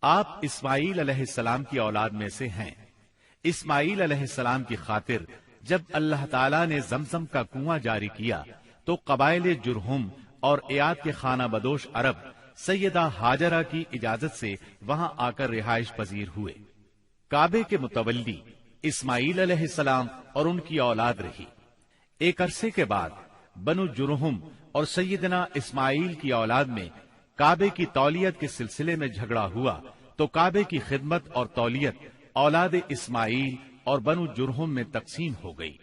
آپ اسماعیل علیہ السلام کی اولاد میں سے ہیں۔ اسماعیل علیہ السلام کی خاطر جب اللہ تعالیٰ نے زمزم کا کنواں جاری کیا تو قبائل جرہم اور ایاد کے خانہ بدوش عرب سیدہ ہاجرہ کی اجازت سے وہاں آ کر رہائش پذیر ہوئے۔ کعبے کے متولی اسماعیل علیہ السلام اور ان کی اولاد رہی۔ ایک عرصے کے بعد بنو جرہم اور سیدنا اسماعیل کی اولاد میں کعبے کی تولیت کے سلسلے میں جھگڑا ہوا تو کعبے کی خدمت اور تولیت اولاد اسماعیل اور بنو جرہم میں تقسیم ہو گئی،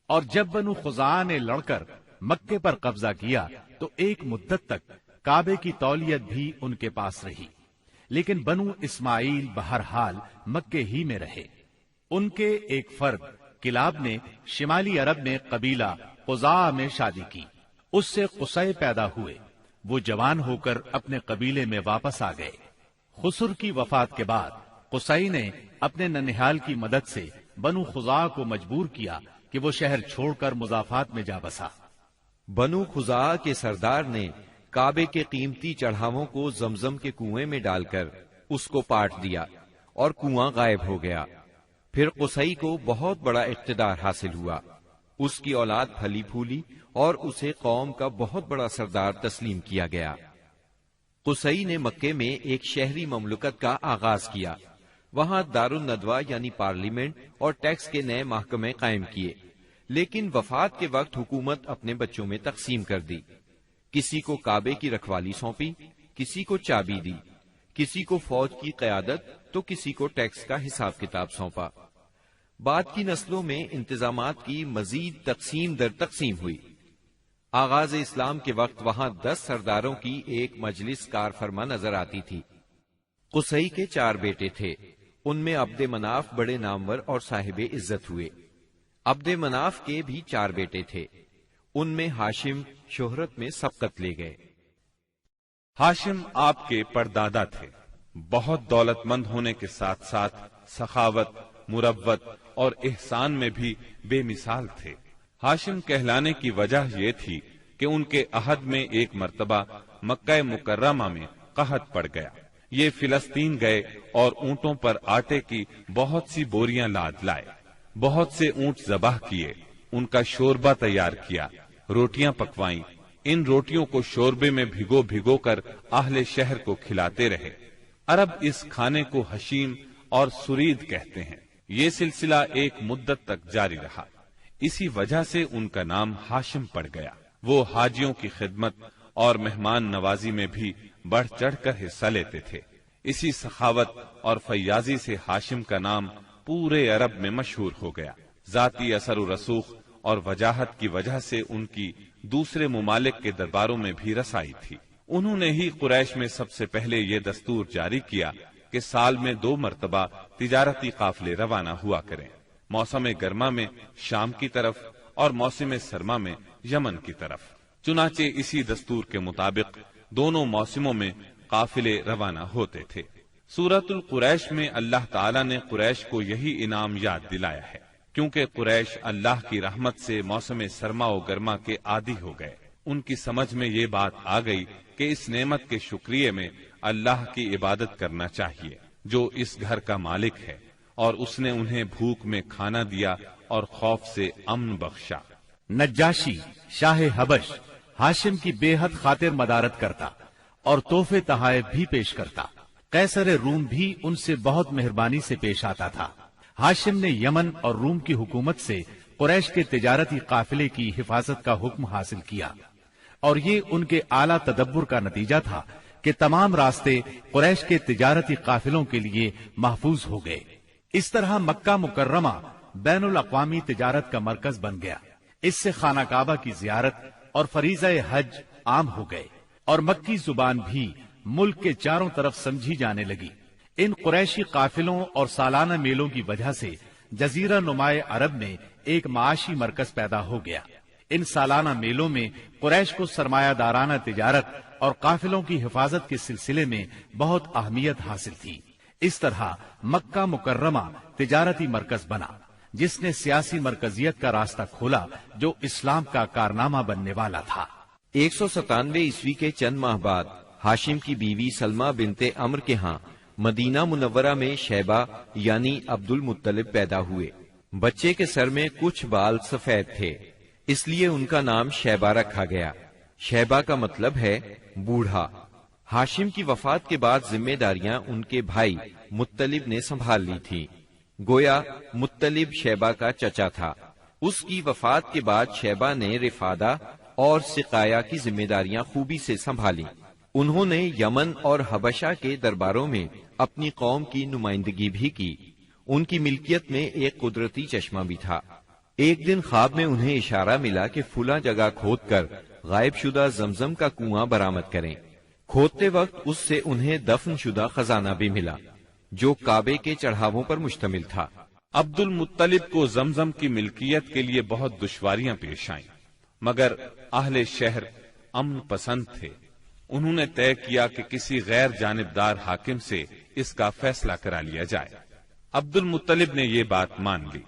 اور جب بنو خزاعہ نے لڑ کر مکے پر قبضہ کیا تو ایک مدت تک کعبے کی تولیت بھی ان کے پاس رہی، لیکن بنو اسماعیل بہرحال مکے ہی میں رہے۔ ان کے ایک فرد کلاب نے شمالی عرب میں قبیلہ قزاعہ میں شادی کی، اس سے قصی پیدا ہوئے۔ وہ جوان ہو کر اپنے قبیلے میں واپس آ گئے۔ خسر کی وفات کے بعد قصی نے اپنے ننہال کی مدد سے بنو خزاعہ کو مجبور کیا کہ وہ شہر چھوڑ کر مضافات میں جا بسا۔ بنو خزاعہ کے سردار نے کعبے کے قیمتی چڑھاووں کو زمزم کے کنویں میں ڈال کر اس کو پاٹ دیا اور کنواں غائب ہو گیا۔ پھر قصی کو بہت بڑا اقتدار حاصل ہوا، اس کی اولاد پھلی پھولی اور اسے قوم کا بہت بڑا سردار تسلیم کیا گیا۔ قصی نے مکے میں ایک شہری مملکت کا آغاز کیا، وہاں دارالندوہ یعنی پارلیمنٹ اور ٹیکس کے نئے محکمے قائم کیے، لیکن وفات کے وقت حکومت اپنے بچوں میں تقسیم کر دی۔ کسی کو کعبے کی رکھوالی سونپی، کسی کو چابی دی، کسی کو فوج کی قیادت تو کسی کو ٹیکس کا حساب کتاب سونپا۔ بعد کی نسلوں میں انتظامات کی مزید تقسیم در تقسیم ہوئی۔ آغاز اسلام کے وقت وہاں 10 سرداروں کی ایک مجلس کار فرما نظر آتی تھی۔ قصی کے 4 بیٹے تھے، ان میں عبد مناف بڑے نامور اور صاحب عزت ہوئے۔ عبد مناف کے بھی 4 بیٹے تھے، ان میں ہاشم شہرت میں سبقت لے گئے۔ ہاشم آپ کے پردادا تھے، بہت دولت مند ہونے کے ساتھ ساتھ سخاوت، مروت اور احسان میں بھی بے مثال تھے۔ ہاشم کہلانے کی وجہ یہ تھی کہ ان کے عہد میں ایک مرتبہ مکہ مکرمہ میں قحط پڑ گیا۔ یہ فلسطین گئے اور اونٹوں پر آٹے کی بہت سی بوریاں لاد لائے، بہت سے اونٹ ذبح کیے، ان کا شوربہ تیار کیا، روٹیاں پکوائیں، ان روٹیوں کو شوربے میں بھگو بھگو کر اہل شہر کو کھلاتے رہے۔ عرب اس کھانے کو حشیم اور سرید کہتے ہیں۔ یہ سلسلہ ایک مدت تک جاری رہا، اسی وجہ سے ان کا نام ہاشم پڑ گیا۔ وہ حاجیوں کی خدمت اور مہمان نوازی میں بھی بڑھ چڑھ کر حصہ لیتے تھے۔ اسی سخاوت اور فیاضی سے ہاشم کا نام پورے عرب میں مشہور ہو گیا۔ ذاتی اثر و رسوخ اور وجاہت کی وجہ سے ان کی دوسرے ممالک کے درباروں میں بھی رسائی تھی۔ انہوں نے ہی قریش میں سب سے پہلے یہ دستور جاری کیا کہ سال میں 2 مرتبہ تجارتی قافلے روانہ ہوا کریں، موسم گرما میں شام کی طرف اور موسم سرما میں یمن کی طرف۔ چنانچہ اسی دستور کے مطابق دونوں موسموں میں قافلے روانہ ہوتے تھے۔ سورۃ القریش میں اللہ تعالیٰ نے قریش کو یہی انعام یاد دلایا ہے، کیونکہ قریش اللہ کی رحمت سے موسم سرما و گرما کے عادی ہو گئے۔ ان کی سمجھ میں یہ بات آ گئی کہ اس نعمت کے شکریہ میں اللہ کی عبادت کرنا چاہیے جو اس گھر کا مالک ہے، اور اس نے انہیں بھوک میں کھانا دیا اور خوف سے امن بخشا۔ نجاشی شاہ حبش ہاشم کی بے حد خاطر مدارت کرتا اور تحفے تحائف بھی پیش کرتا۔ قیصر روم بھی ان سے بہت مہربانی سے پیش آتا تھا۔ ہاشم نے یمن اور روم کی حکومت سے قریش کے تجارتی قافلے کی حفاظت کا حکم حاصل کیا، اور یہ ان کے اعلیٰ تدبر کا نتیجہ تھا کہ تمام راستے قریش کے تجارتی قافلوں کے لیے محفوظ ہو گئے۔ اس طرح مکہ مکرمہ بین الاقوامی تجارت کا مرکز بن گیا۔ اس سے خانہ کعبہ کی زیارت اور فریضہ حج عام ہو گئے، اور مکی زبان بھی ملک کے چاروں طرف سمجھی جانے لگی۔ ان قریشی قافلوں اور سالانہ میلوں کی وجہ سے جزیرہ نما عرب میں ایک معاشی مرکز پیدا ہو گیا۔ ان سالانہ میلوں میں قریش کو سرمایہ دارانہ تجارت اور قافلوں کی حفاظت کے سلسلے میں بہت اہمیت حاصل تھی۔ اس طرح مکہ مکرمہ تجارتی مرکز بنا، جس نے سیاسی مرکزیت کا راستہ کھولا جو اسلام کا کارنامہ بننے والا تھا۔ 197 عیسوی کے چند ماہ بعد ہاشم کی بیوی سلمہ بنت عمرو کے ہاں مدینہ منورہ میں شیبہ یعنی عبد المطلب پیدا ہوئے۔ بچے کے سر میں کچھ بال سفید تھے، اس لیے ان کا نام شیبہ رکھا گیا۔ شیبہ کا مطلب ہے بوڑھا۔ ہاشم کی وفات کے بعد ذمہ داریاں ان کے بھائی مطلب نے سنبھال لی تھی۔ گویا مطلب شیبہ کا چچا تھا۔ اس کی وفات کے بعد شیبہ نے رفادہ اور سقایا کی ذمہ داریاں خوبی سے سنبھالی۔ انہوں نے یمن اور حبشہ کے درباروں میں اپنی قوم کی نمائندگی بھی کی۔ ان کی ملکیت میں ایک قدرتی چشمہ بھی تھا۔ ایک دن خواب میں انہیں اشارہ ملا کہ فلاں جگہ کھود کر غائب شدہ زمزم کا کنواں برآمد کریں۔ کھودتے وقت اس سے انہیں دفن شدہ خزانہ بھی ملا جو کعبے کے چڑھاووں پر مشتمل تھا۔ عبد المطلب کو زمزم کی ملکیت کے لیے بہت دشواریاں پیش آئیں، مگر اہل شہر امن پسند تھے۔ انہوں نے طے کیا کہ کسی غیر جانبدار حاکم سے اس کا فیصلہ کرا لیا جائے۔ عبد المطلب نے یہ بات مان لی،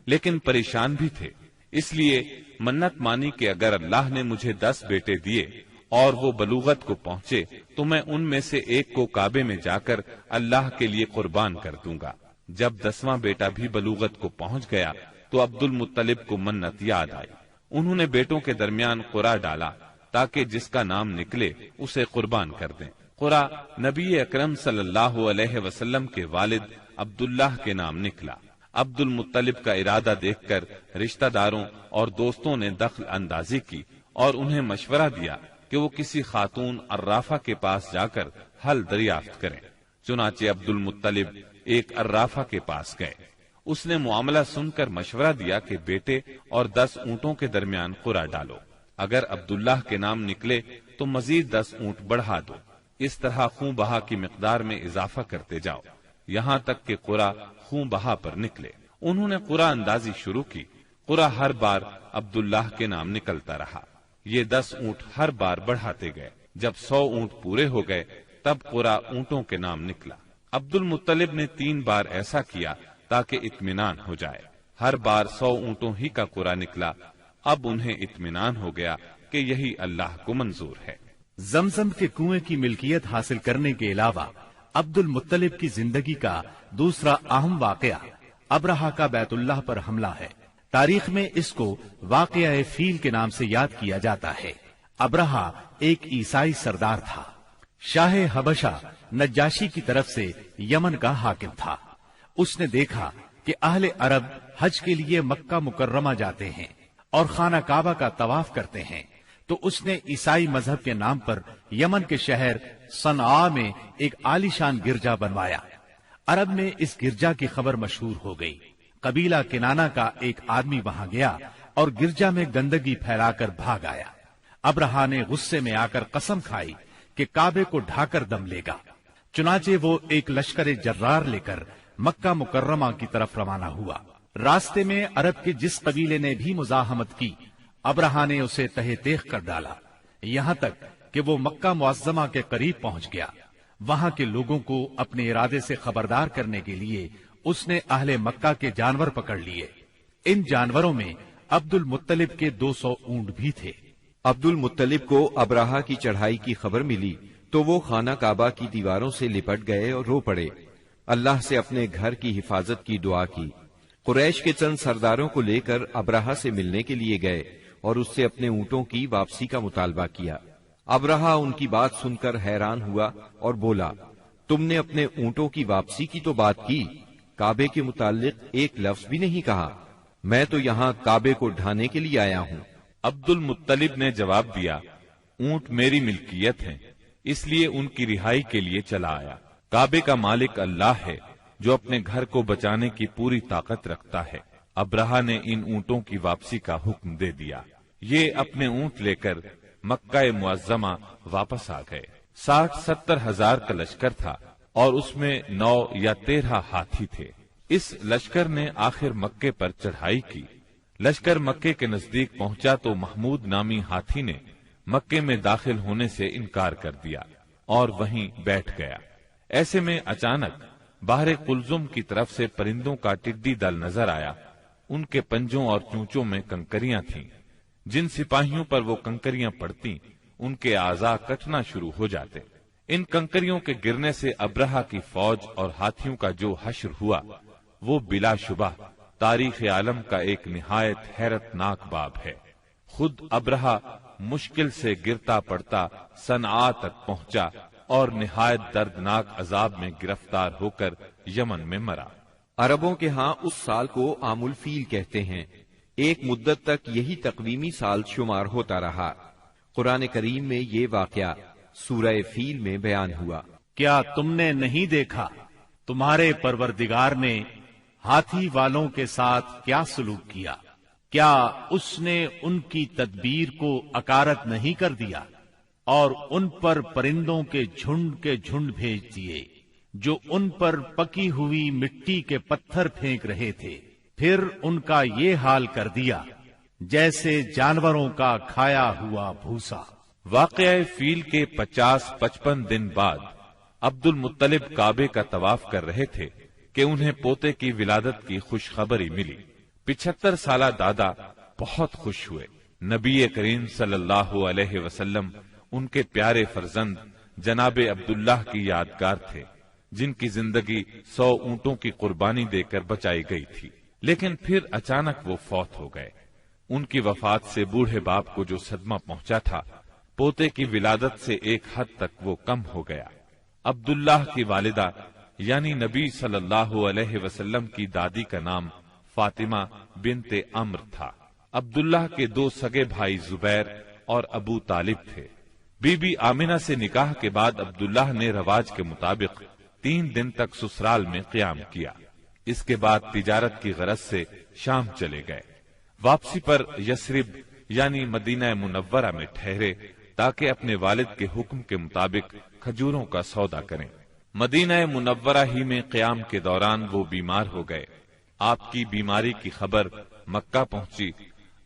لیکن پریشان بھی تھے، اس لیے منت مانی کہ اگر اللہ نے مجھے 10 بیٹے دیے اور وہ بلوغت کو پہنچے تو میں ان میں سے ایک کو کعبے میں جا کر اللہ کے لیے قربان کر دوں گا۔ جب 10واں بیٹا بھی بلوغت کو پہنچ گیا تو عبد المطلب کو منت یاد آئی۔ انہوں نے بیٹوں کے درمیان قرعہ ڈالا تاکہ جس کا نام نکلے اسے قربان کر دیں۔ قرعہ نبی اکرم صلی اللہ علیہ وسلم کے والد عبداللہ کے نام نکلا۔ عبد المطلب کا ارادہ دیکھ کر رشتہ داروں اور دوستوں نے دخل اندازی کی اور انہیں مشورہ دیا کہ وہ کسی خاتون عرافہ کے پاس جا کر حل دریافت کریں۔ چنانچہ عبد المطلب ایک عرافہ کے پاس گئے۔ اس نے معاملہ سن کر مشورہ دیا کہ بیٹے اور 10 اونٹوں کے درمیان قرعہ ڈالو، اگر عبداللہ کے نام نکلے تو مزید 10 اونٹ بڑھا دو، اس طرح خون بہا کی مقدار میں اضافہ کرتے جاؤ یہاں تک کہ قرعہ خون بہا پر نکلے۔ انہوں نے قرعہ اندازی شروع کی۔ قرعہ ہر بار عبداللہ کے نام نکلتا رہا۔ یہ 10 اونٹ ہر بار بڑھاتے گئے۔ جب 100 اونٹ پورے ہو گئے تب قرعہ اونٹوں کے نام نکلا۔ عبد المطلب نے 3 بار ایسا کیا تاکہ اطمینان ہو جائے۔ ہر بار 100 اونٹوں ہی کا قرعہ نکلا۔ اب انہیں اطمینان ہو گیا کہ یہی اللہ کو منظور ہے۔ زمزم کے کنویں کی ملکیت حاصل کرنے کے علاوہ عبد المطلب کی زندگی کا دوسرا اہم واقعہ ابرہہ کا بیت اللہ پر حملہ ہے۔ تاریخ میں اس کو واقعہ فیل کے نام سے یاد کیا جاتا ہے۔ ابرہہ ایک عیسائی سردار تھا۔ شاہ حبشہ نجاشی کی طرف سے یمن کا حاکم تھا۔ اس نے دیکھا کہ اہل عرب حج کے لیے مکہ مکرمہ جاتے ہیں اور خانہ کعبہ کا طواف کرتے ہیں، تو اس نے عیسائی مذہب کے نام پر یمن کے شہر صنعاء میں ایک عالیشان گرجا بنوایا۔ عرب میں اس گرجا کی خبر مشہور ہو گئی۔ قبیلہ کنانہ کا ایک آدمی وہاں گیا اور گرجا میں گندگی پھیلا کر بھاگ آیا۔ ابرہہ نے غصے میں آ کر قسم کھائی کہ کعبے کو ڈھا کر دم لے گا۔ چنانچہ وہ ایک لشکر جرار لے کر مکہ مکرمہ کی طرف روانہ ہوا۔ راستے میں عرب کے جس قبیلے نے بھی مزاحمت کی، ابرہہ نے اسے تہہ تیغ کر ڈالا، یہاں تک کہ وہ مکہ معظمہ کے قریب پہنچ گیا۔ وہاں کے لوگوں کو اپنے ارادے سے خبردار کرنے کے لیے اس نے اہل مکہ کے جانور پکڑ لیے۔ ان جانوروں میں عبد المطلب کے 200 اونٹ بھی تھے۔ عبد المطلب کو ابرہہ کی چڑھائی کی خبر ملی تو وہ خانہ کعبہ کی دیواروں سے لپٹ گئے اور رو پڑے۔ اللہ سے اپنے گھر کی حفاظت کی دعا کی۔ قریش کے چند سرداروں کو لے کر ابرہہ سے ملنے کے لیے گئے اور اس سے اپنے اونٹوں کی واپسی کا مطالبہ کیا۔ ابرہہ ان کی بات سن کر حیران ہوا اور بولا، تم نے اپنے اونٹوں کی واپسی کی تو بات کی، کعبے کے متعلق ایک لفظ بھی نہیں کہا۔ میں تو یہاں کعبے کو ڈھانے کے لیے آیا ہوں۔ عبد المطلب نے جواب دیا، اونٹ میری ملکیت ہیں، اس لیے ان کی رہائی کے لیے چلا آیا۔ کعبے کا مالک اللہ ہے جو اپنے گھر کو بچانے کی پوری طاقت رکھتا ہے۔ ابرہہ نے ان اونٹوں کی واپسی کا حکم دے دیا۔ یہ اپنے اونٹ لے کر مکہ معظمہ واپس آ گئے۔ 60-70 ہزار کا لشکر تھا اور اس میں 9 یا 13 ہاتھی تھے۔ اس لشکر نے آخر مکے پر چڑھائی کی۔ لشکر مکے کے نزدیک پہنچا تو محمود نامی ہاتھی نے مکے میں داخل ہونے سے انکار کر دیا اور وہیں بیٹھ گیا۔ ایسے میں اچانک باہر قلزم کی طرف سے پرندوں کا ٹڈی دل نظر آیا۔ ان کے پنجوں اور چونچوں میں کنکریاں تھیں۔ جن سپاہیوں پر وہ کنکریاں پڑتی ان کے اعضاء کٹنا شروع ہو جاتے۔ ان کنکریوں کے گرنے سے ابرہہ کی فوج اور ہاتھیوں کا جو حشر ہوا وہ بلا شبہ تاریخ عالم کا ایک نہایت حیرت ناک باب ہے۔ خود ابرہہ مشکل سے گرتا پڑتا صنعاء تک پہنچا اور نہایت دردناک عذاب میں گرفتار ہو کر یمن میں مرا۔ عربوں کے ہاں اس سال کو عام الفیل کہتے ہیں۔ ایک مدت تک یہی تقویمی سال شمار ہوتا رہا۔ قرآن کریم میں یہ واقعہ سورہ فیل میں بیان ہوا۔ کیا تم نے نہیں دیکھا تمہارے پروردگار نے ہاتھی والوں کے ساتھ کیا سلوک کیا؟ کیا اس نے ان کی تدبیر کو اکارت نہیں کر دیا اور ان پر پرندوں کے جھنڈ بھیج دیے جو ان پر پکی ہوئی مٹی کے پتھر پھینک رہے تھے، پھر ان کا یہ حال کر دیا جیسے جانوروں کا کھایا ہوا بھوسا۔ واقعہ فیل کے 50-55 دن بعد عبد المطلب کعبے کا طواف کر رہے تھے کہ انہیں پوتے کی ولادت کی خوشخبری ملی۔ 75 سالہ دادا بہت خوش ہوئے۔ نبی کریم صلی اللہ علیہ وسلم ان کے پیارے فرزند جناب عبداللہ کی یادگار تھے، جن کی زندگی 100 اونٹوں کی قربانی دے کر بچائی گئی تھی، لیکن پھر اچانک وہ فوت ہو گئے۔ ان کی وفات سے بوڑھے باپ کو جو صدمہ پہنچا تھا، پوتے کی ولادت سے ایک حد تک وہ کم ہو گیا۔ عبداللہ کی والدہ یعنی نبی صلی اللہ علیہ وسلم کی دادی کا نام فاطمہ بنت عمرو تھا۔ عبداللہ کے 2 سگے بھائی زبیر اور ابو طالب تھے۔ بی بی آمنہ سے نکاح کے بعد عبداللہ نے رواج کے مطابق 3 دن تک سسرال میں قیام کیا۔ اس کے بعد تجارت کی غرض سے شام چلے گئے۔ واپسی پر یثرب یعنی مدینہ منورہ میں ٹھہرے تاکہ اپنے والد کے حکم کے مطابق کھجوروں کا سودا کریں۔ مدینہ منورہ ہی میں قیام کے دوران وہ بیمار ہو گئے۔ آپ کی بیماری کی خبر مکہ پہنچی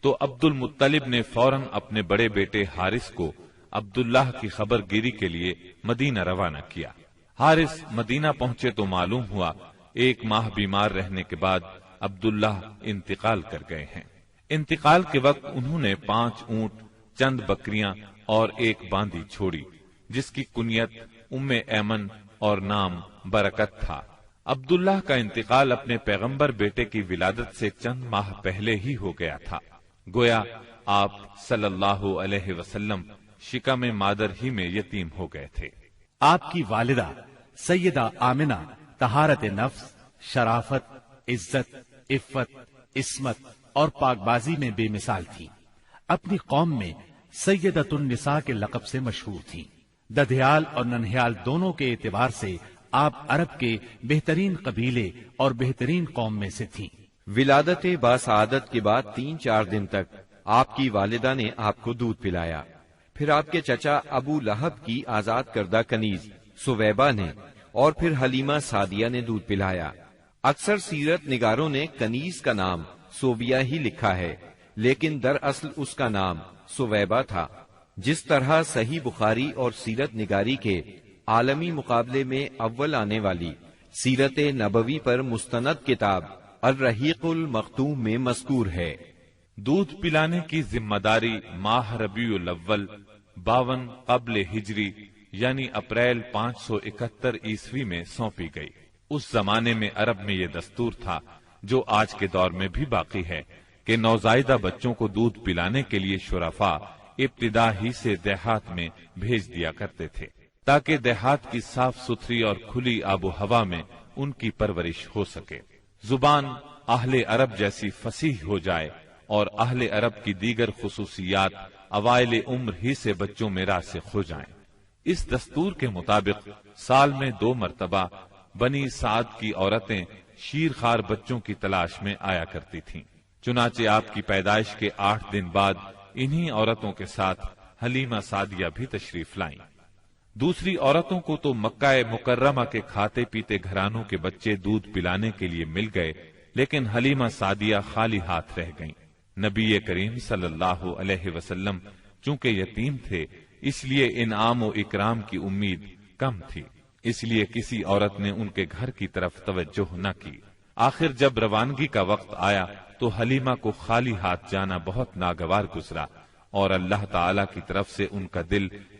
تو عبد المطلب نے فوراً اپنے بڑے بیٹے حارث کو عبداللہ کی خبر گیری کے لیے مدینہ روانہ کیا۔ حارث مدینہ پہنچے تو معلوم ہوا 1 ماہ بیمار رہنے کے بعد عبداللہ انتقال کر گئے ہیں۔ انتقال کے وقت انہوں نے 5 اونٹ، چند بکریاں اور 1 باندی چھوڑی، جس کی کنیت ام ایمن اور نام برکت تھا۔ عبداللہ کا انتقال اپنے پیغمبر بیٹے کی ولادت سے چند ماہ پہلے ہی ہو گیا تھا۔ گویا آپ صلی اللہ علیہ وسلم شکم مادر ہی میں یتیم ہو گئے تھے۔ آپ کی والدہ سیدہ آمنہ طہارت نفس، شرافت، عزت، عفت، عصمت اور پاک بازی میں بے مثال تھی۔ اپنی قوم میں سیدۃ النساء کے لقب سے مشہور تھی۔ ددھیال اور ننہیال دونوں کے اعتبار سے آپ عرب کے بہترین قبیلے اور بہترین قوم میں سے تھیں۔ ولادت باسعادت کے بعد 3-4 دن تک آپ کی والدہ نے آپ کو دودھ پلایا۔ پھر آپ کے چچا ابو لہب کی آزاد کردہ کنیز سویبہ نے اور پھر حلیمہ سعدیہ نے دودھ پلایا۔ اکثر سیرت نگاروں نے کنیز کا نام سوبیہ ہی لکھا ہے، لیکن دراصل اس کا نام سویبہ تھا۔ جس طرح صحیح بخاری اور سیرت نگاری کے عالمی مقابلے میں اول آنے والی سیرت نبوی پر مستند کتاب الرحیق المختوم میں مذکور ہے۔ دودھ پلانے کی ذمہ داری ماہ ربیع الاول 52 قبل ہجری یعنی اپریل 571 عیسوی میں سونپی گئی۔ اس زمانے میں عرب میں یہ دستور تھا، جو آج کے دور میں بھی باقی ہے، کہ نوزائیدہ بچوں کو دودھ پلانے کے لیے شرفاء ابتدا ہی سے دیہات میں بھیج دیا کرتے تھے، تاکہ دیہات کی صاف ستھری اور کھلی آب و ہوا میں ان کی پرورش ہو سکے، زبان اہل عرب جیسی فصیح ہو جائے اور اہل عرب کی دیگر خصوصیات اوائل عمر ہی سے بچوں میں راسخ ہو جائیں۔ اس دستور کے مطابق سال میں 2 مرتبہ بنی سعد کی عورتیں شیرخوار بچوں کی تلاش میں آیا کرتی تھیں۔ چنانچہ آپ کی پیدائش کے 8 دن بعد انہی عورتوں کے ساتھ حلیمہ سعدیہ بھی تشریف لائیں۔ دوسری عورتوں کو تو مکہ مکرمہ کے کھاتے پیتے گھرانوں کے بچے دودھ پلانے کے لیے مل گئے، لیکن حلیمہ سعدیہ خالی ہاتھ رہ گئیں۔ نبی کریم صلی اللہ علیہ وسلم چونکہ یتیم تھے، اس لیے انعام و اکرام کی امید کم تھی، اس لیے کسی عورت نے ان کے گھر کی طرف توجہ نہ کی۔ آخر جب روانگی کا وقت آیا تو حلیمہ کو خالی ہاتھ جانا بہت ناگوار گزرا، اور اللہ تعالی کی طرف سے ان کا دل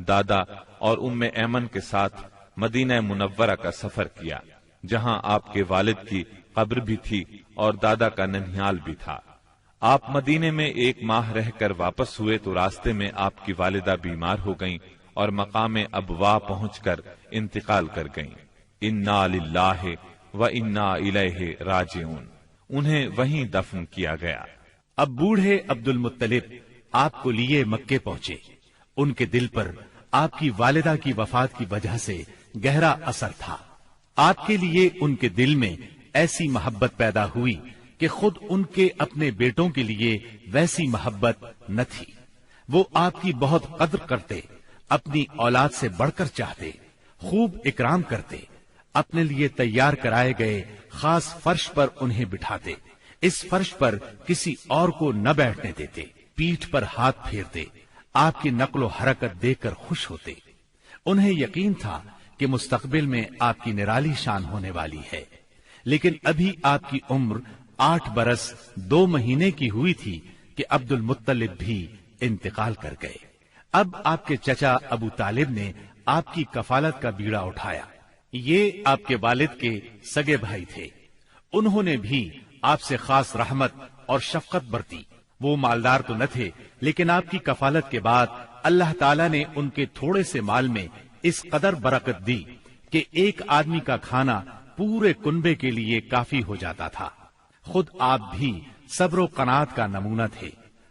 دادا اور ام ایمن کے ساتھ مدینہ منورہ کا سفر کیا، جہاں آپ کے والد کی قبر بھی تھی اور دادا کا ننھیال بھی تھا۔ آپ مدینے میں 1 ماہ رہ کر واپس ہوئے تو راستے میں آپ کی والدہ بیمار ہو گئیں اور مقام ابوا پہنچ کر انتقال کر گئیں۔ انا للہ و انا الیہ راجعون، انہیں وہیں دفن کیا گیا۔ اب بوڑھے عبد المطلب آپ کو لیے مکے پہنچے۔ ان کے دل پر آپ کی والدہ کی وفات کی وجہ سے گہرا اثر تھا۔ آپ کے لیے ان کے دل میں ایسی محبت پیدا ہوئی کہ خود ان کے اپنے بیٹوں کے لیے ویسی محبت نہ تھی۔ وہ آپ کی بہت قدر کرتے، اپنی اولاد سے بڑھ کر چاہتے، خوب اکرام کرتے، اپنے لیے تیار کرائے گئے خاص فرش پر انہیں بٹھاتے، اس فرش پر کسی اور کو نہ بیٹھنے دیتے، پیٹھ پر ہاتھ پھیرتے، آپ کی نقل و حرکت دیکھ کر خوش ہوتے۔ انہیں یقین تھا کہ مستقبل میں آپ کی نرالی شان ہونے والی ہے، لیکن ابھی آپ کی عمر 8 برس 2 مہینے کی ہوئی تھی کہ عبد المطلب بھی انتقال کر گئے۔ اب آپ کے چچا ابو طالب نے آپ کی کفالت کا بیڑا اٹھایا۔ یہ آپ کے والد کے سگے بھائی تھے، انہوں نے بھی آپ سے خاص رحمت اور شفقت برتی۔ وہ مالدار تو نہ تھے، لیکن آپ کی کفالت کے بعد اللہ تعالیٰ نے ان کے تھوڑے سے مال میں اس قدر برکت دی کہ ایک آدمی کا کھانا پورے کنبے کے لیے کافی ہو جاتا تھا۔ خود آپ بھی صبر و قناعت کا نمونہ تھے،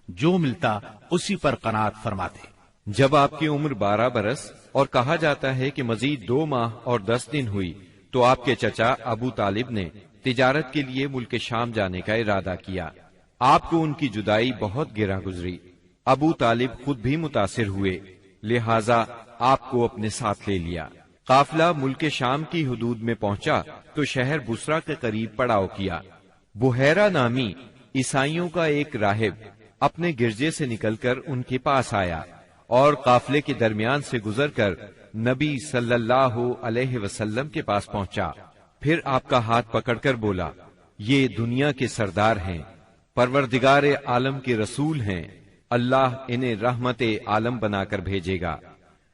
جو ملتا اسی پر قناعت فرماتے۔ جب آپ کی عمر 12 برس اور کہا جاتا ہے کہ مزید 2 ماہ اور 10 دن ہوئی تو آپ کے چچا ابو طالب نے تجارت کے لیے ملک شام جانے کا ارادہ کیا۔ آپ کو ان کی جدائی بہت گراں گزری۔ ابو طالب خود بھی متاثر ہوئے، لہذا آپ کو اپنے ساتھ لے لیا۔ قافلہ ملک شام کی حدود میں پہنچا تو شہر بسرا کے قریب پڑاؤ کیا۔ بحیرہ نامی عیسائیوں کا ایک راہب اپنے گرجے سے نکل کر ان کے پاس آیا اور قافلے کے درمیان سے گزر کر نبی صلی اللہ علیہ وسلم کے پاس پہنچا۔ پھر آپ کا ہاتھ پکڑ کر بولا، یہ دنیا کے سردار ہیں، پروردگار عالم کے رسول ہیں، اللہ انہیں رحمت عالم بنا کر بھیجے گا۔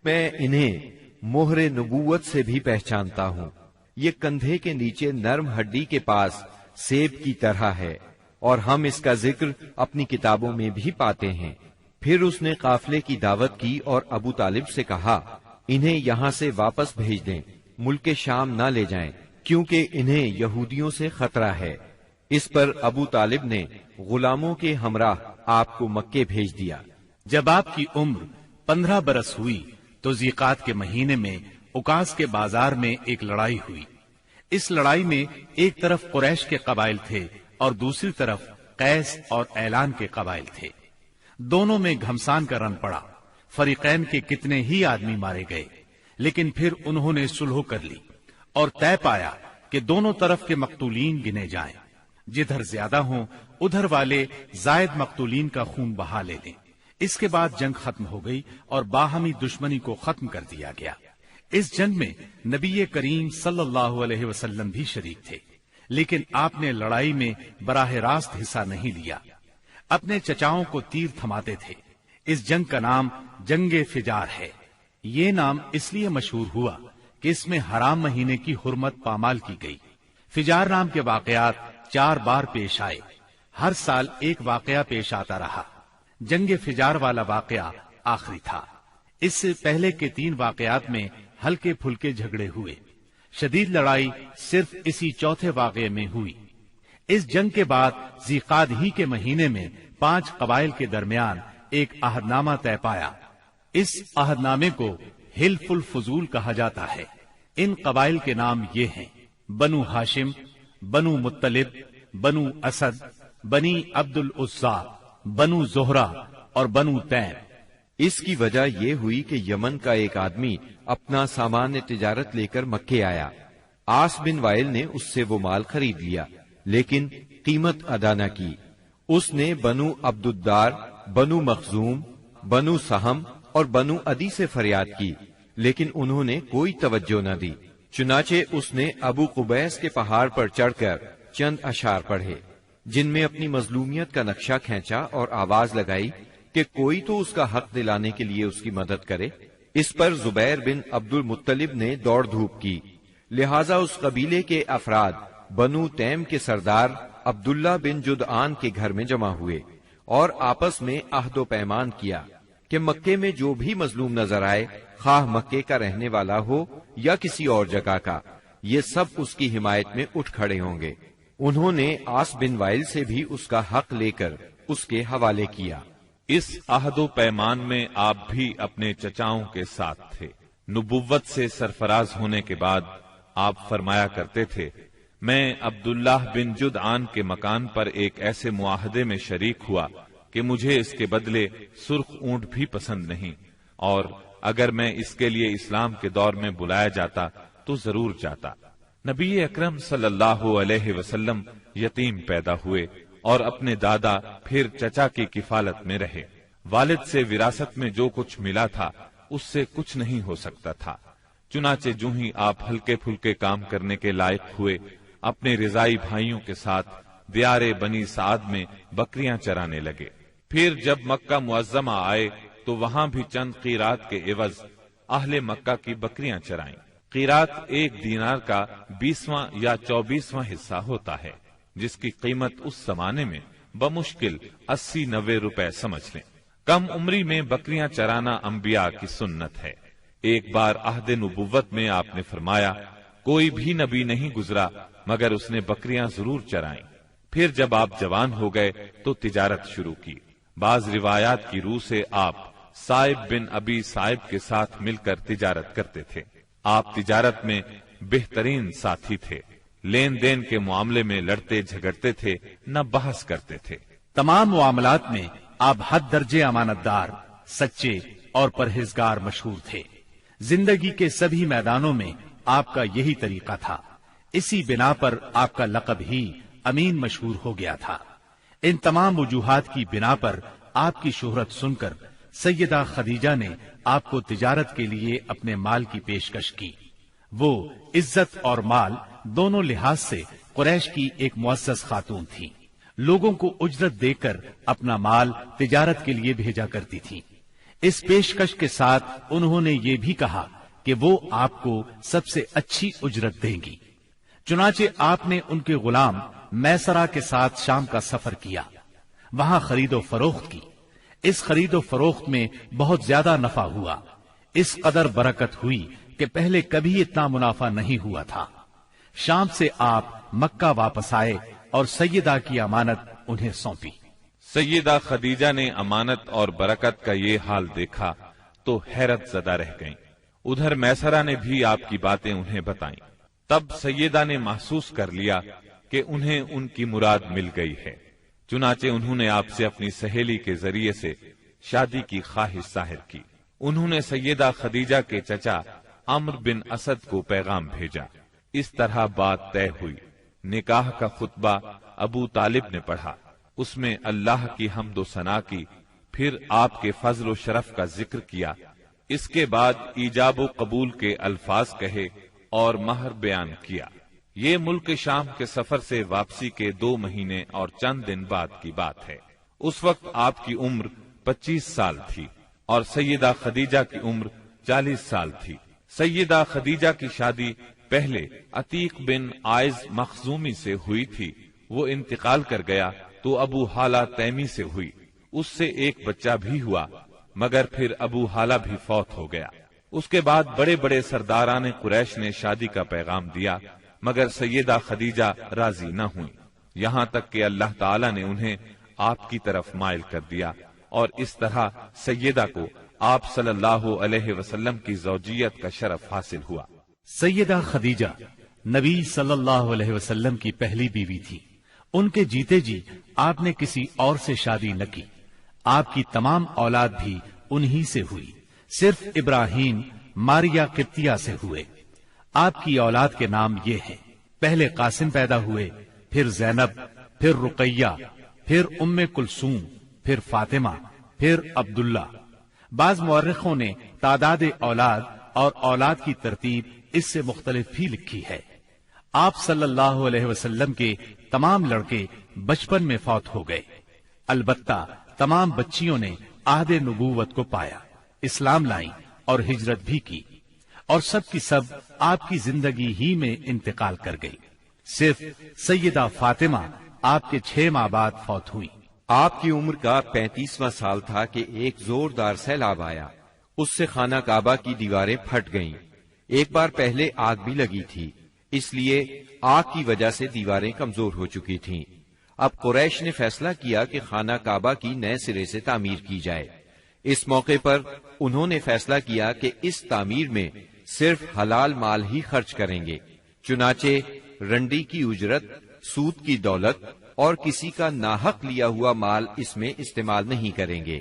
میں انہیں مہر نبوت سے بھی پہچانتا ہوں۔ یہ کندھے کے نیچے نرم ہڈی کے پاس سیب کی طرح ہے، اور ہم اس کا ذکر اپنی کتابوں میں بھی پاتے ہیں۔ پھر اس نے قافلے کی دعوت کی اور ابو طالب سے کہا، انہیں یہاں سے واپس بھیج دیں، ملک شام نہ لے جائیں، کیونکہ انہیں یہودیوں سے خطرہ ہے۔ اس پر ابو طالب نے غلاموں کے ہمراہ آپ کو مکے بھیج دیا۔ جب آپ کی عمر 15 برس ہوئی تو ذیقات کے مہینے میں اکاس کے بازار میں ایک لڑائی ہوئی۔ اس لڑائی میں ایک طرف قریش کے قبائل تھے اور دوسری طرف قیس اور اعلان کے قبائل تھے۔ دونوں میں گھمسان کا رن پڑا، فریقین کے کتنے ہی آدمی مارے گئے، لیکن پھر انہوں نے صلح کر لی اور طے پایا کہ دونوں طرف کے مقتولین گنے جائیں، جدھر زیادہ ہوں ادھر والے زائد مقتولین کا خون بہا لے لیں۔ اس کے بعد جنگ ختم ہو گئی اور باہمی دشمنی کو ختم کر دیا گیا۔ اس جنگ میں نبی کریم صلی اللہ علیہ وسلم بھی شریک تھے، لیکن آپ نے لڑائی میں براہ راست حصہ نہیں لیا، اپنے چچاؤں کو تیر تھماتے تھے۔ اس جنگ کا نام جنگ فجار ہے۔ یہ نام اس لیے مشہور ہوا کہ اس میں حرام مہینے کی حرمت پامال کی گئی۔ فجار نام کے واقعات 4 بار پیش آئے، ہر سال ایک واقعہ پیش آتا رہا۔ جنگ فجار والا واقعہ آخری تھا۔ اس سے پہلے کے 3 واقعات میں ہلکے پھلکے جھگڑے ہوئے، شدید لڑائی صرف اسی چوتھے واقعے میں ہوئی۔ اس جنگ کے بعد ذیقعد ہی کے مہینے میں 5 قبائل کے درمیان ایک عہد نامہ طے پایا۔ اس عہد نامے کو حلف الفضول کہا جاتا ہے۔ ان قبائل کے نام یہ ہیں: بنو ہاشم، بنو مطلب، بنو اسد، بنی عبد العزا، بنو زہرہ اور بنو تیم۔ اس کی وجہ یہ ہوئی کہ یمن کا ایک آدمی اپنا سامان تجارت لے کر مکے آیا۔ آس بن وائل نے اس سے وہ مال خرید لیا، لیکن قیمت ادا نہ کی۔ اس نے بنو عبد الدار، بنو مخزوم، بنو سہم اور بنو عدی سے فریاد کی، لیکن انہوں نے کوئی توجہ نہ دی۔ چنانچہ اس نے ابو قبیس کے پہاڑ پر چڑھ کر چند اشعار پڑھے، جن میں اپنی مظلومیت کا نقشہ کھینچا اور آواز لگائی کہ کوئی تو اس کا حق دلانے کے لیے اس کی مدد کرے۔ اس پر زبیر بن عبد المطلب نے دوڑ دھوپ کی، لہذا اس قبیلے کے افراد بنو تیم کے سردار عبداللہ بن جدعان کے گھر میں جمع ہوئے اور آپس میں عہد و پیمان کیا کہ مکے میں جو بھی مظلوم نظر آئے، خواہ مکے کا رہنے والا ہو یا کسی اور جگہ کا، یہ سب اس کی حمایت میں اٹھ کھڑے ہوں گے۔ انہوں نے آس بن وائل سے بھی اس کا حق لے کر اس کے حوالے کیا۔ اس عہد و پیمان میں آپ بھی اپنے چچاؤں کے ساتھ تھے۔ نبوت سے سرفراز ہونے کے بعد آپ فرمایا کرتے تھے، میں عبداللہ بن جدعان کے مکان پر ایک ایسے معاہدے میں شریک ہوا کہ مجھے اس کے بدلے سرخ اونٹ بھی پسند نہیں، اور اگر میں اس کے لیے اسلام کے دور میں بلایا جاتا تو ضرور جاتا۔ نبی اکرم صلی اللہ علیہ وسلم یتیم پیدا ہوئے اور اپنے دادا پھر چچا کی کفالت میں رہے۔ والد سے وراثت میں جو کچھ ملا تھا اس سے کچھ نہیں ہو سکتا تھا، چنانچہ جو ہی آپ ہلکے پھلکے کام کرنے کے لائق ہوئے، اپنے رضائی بھائیوں کے ساتھ دیار بنی سعد میں بکریاں چرانے لگے۔ پھر جب مکہ معظمہ آئے تو وہاں بھی چند قیرات کے عوض اہل مکہ کی بکریاں چرائیں۔ قیرات 1 دینار کا 20واں یا 24واں حصہ ہوتا ہے، جس کی قیمت اس زمانے میں بمشکل 80-90 روپے سمجھ لیں۔ کم عمری میں بکریاں چرانا انبیاء کی سنت ہے۔ ایک بار عہد نبوت میں آپ نے فرمایا، کوئی بھی نبی نہیں گزرا مگر اس نے بکریاں ضرور چرائیں۔ پھر جب آپ جوان ہو گئے تو تجارت شروع کی۔ بعض روایات کی روح سے آپ صائب بن ابی صائب کے ساتھ مل کر تجارت کرتے تھے۔ آپ تجارت میں بہترین ساتھی تھے، لین دین کے معاملے میں لڑتے جھگڑتے تھے، نہ بحث کرتے تھے۔ تمام معاملات میں آپ حد درجے امانت دار، سچے اور پرہیزگار مشہور تھے۔ زندگی کے سبھی میدانوں میں آپ کا یہی طریقہ تھا، اسی بنا پر آپ کا لقب ہی امین مشہور ہو گیا تھا۔ ان تمام وجوہات کی بنا پر آپ کی شہرت سن کر سیدہ خدیجہ نے آپ کو تجارت کے لیے اپنے مال کی پیشکش کی۔ وہ عزت اور مال دونوں لحاظ سے قریش کی ایک معزز خاتون تھی، لوگوں کو اجرت دے کر اپنا مال تجارت کے لیے بھیجا کرتی تھی۔ اس پیشکش کے ساتھ انہوں نے یہ بھی کہا کہ وہ آپ کو سب سے اچھی اجرت دیں گی۔ چنانچہ آپ نے ان کے غلام میسرہ کے ساتھ شام کا سفر کیا، وہاں خرید و فروخت کی۔ اس خرید و فروخت میں بہت زیادہ نفع ہوا، اس قدر برکت ہوئی کہ پہلے کبھی اتنا منافع نہیں ہوا تھا۔ شام سے آپ مکہ واپس آئے اور سیدہ کی امانت انہیں سونپی۔ سیدہ خدیجہ نے امانت اور برکت کا یہ حال دیکھا تو حیرت زدہ رہ گئیں۔ ادھر میسرہ نے بھی آپ کی باتیں انہیں بتائیں۔ تب سیدہ نے محسوس کر لیا کہ انہیں ان کی مراد مل گئی ہے، چنانچہ انہوں نے آپ سے اپنی سہیلی کے ذریعے سے شادی کی خواہش ظاہر کی۔ انہوں نے سیدہ خدیجہ کے چچا عمرو بن اسد کو پیغام بھیجا۔ اس طرح بات طے ہوئی۔ نکاح کا خطبہ ابو طالب نے پڑھا، اس میں اللہ کی حمد و ثنا کی، پھر آپ کے فضل و شرف کا ذکر کیا۔ اس کے بعد ایجاب و قبول کے الفاظ کہے اور مہر بیان کیا۔ یہ ملک شام کے سفر سے واپسی کے 2 مہینے اور چند دن بعد کی بات ہے۔ اس وقت آپ کی عمر 25 سال تھی اور سیدہ خدیجہ کی عمر 40 سال تھی۔ سیدہ خدیجہ کی شادی پہلے عتیق بن عائز مخزومی سے ہوئی تھی، وہ انتقال کر گیا تو ابو حالہ تیمی سے ہوئی، اس سے ایک بچہ بھی ہوا، مگر پھر ابو حالہ بھی فوت ہو گیا۔ اس کے بعد بڑے بڑے سرداران قریش نے شادی کا پیغام دیا، مگر سیدہ خدیجہ راضی نہ ہوئی، یہاں تک کہ اللہ تعالی نے انہیں آپ کی طرف مائل کر دیا، اور اس طرح سیدہ کو آپ صلی اللہ علیہ وسلم کی زوجیت کا شرف حاصل ہوا۔ سیدہ خدیجہ نبی صلی اللہ علیہ وسلم کی پہلی بیوی تھی۔ ان کے جیتے جی آپ نے کسی اور سے شادی نہ کی۔ آپ کی تمام اولاد بھی انہی سے ہوئی، صرف ابراہیم ماریا قبطیہ سے ہوئے۔ آپ کی اولاد کے نام یہ ہیں، پہلے قاسم پیدا ہوئے، پھر زینب، پھر رقیہ، پھر ام کلثوم، پھر فاطمہ، پھر عبداللہ۔ بعض مورخوں نے تعداد اولاد اور اولاد کی ترتیب اس سے مختلف بھی لکھی ہے۔ آپ صلی اللہ علیہ وسلم کے تمام لڑکے بچپن میں فوت ہو گئے، البتہ تمام بچیوں نے عہد نبوت کو پایا، اسلام لائیں اور ہجرت بھی کی، اور سب کی سب آپ کی زندگی ہی میں انتقال کر گئی۔ صرف سیدہ فاطمہ آپ کے 6 ماہ بعد فوت ہوئی۔ آپ کی عمر کا 35واں سال تھا کہ ایک زوردار سیلاب آیا، اس سے خانہ کعبہ کی دیواریں پھٹ گئیں۔ ایک بار پہلے آگ بھی لگی تھی، اس لیے آگ کی وجہ سے دیواریں کمزور ہو چکی تھیں۔ اب قریش نے فیصلہ کیا کہ خانہ کعبہ کی نئے سرے سے تعمیر کی جائے۔ اس موقع پر انہوں نے فیصلہ کیا کہ اس تعمیر میں صرف حلال مال ہی خرچ کریں گے، چنانچہ رنڈی کی اجرت، سود کی دولت اور کسی کا ناحق لیا ہوا مال اس میں استعمال نہیں کریں گے۔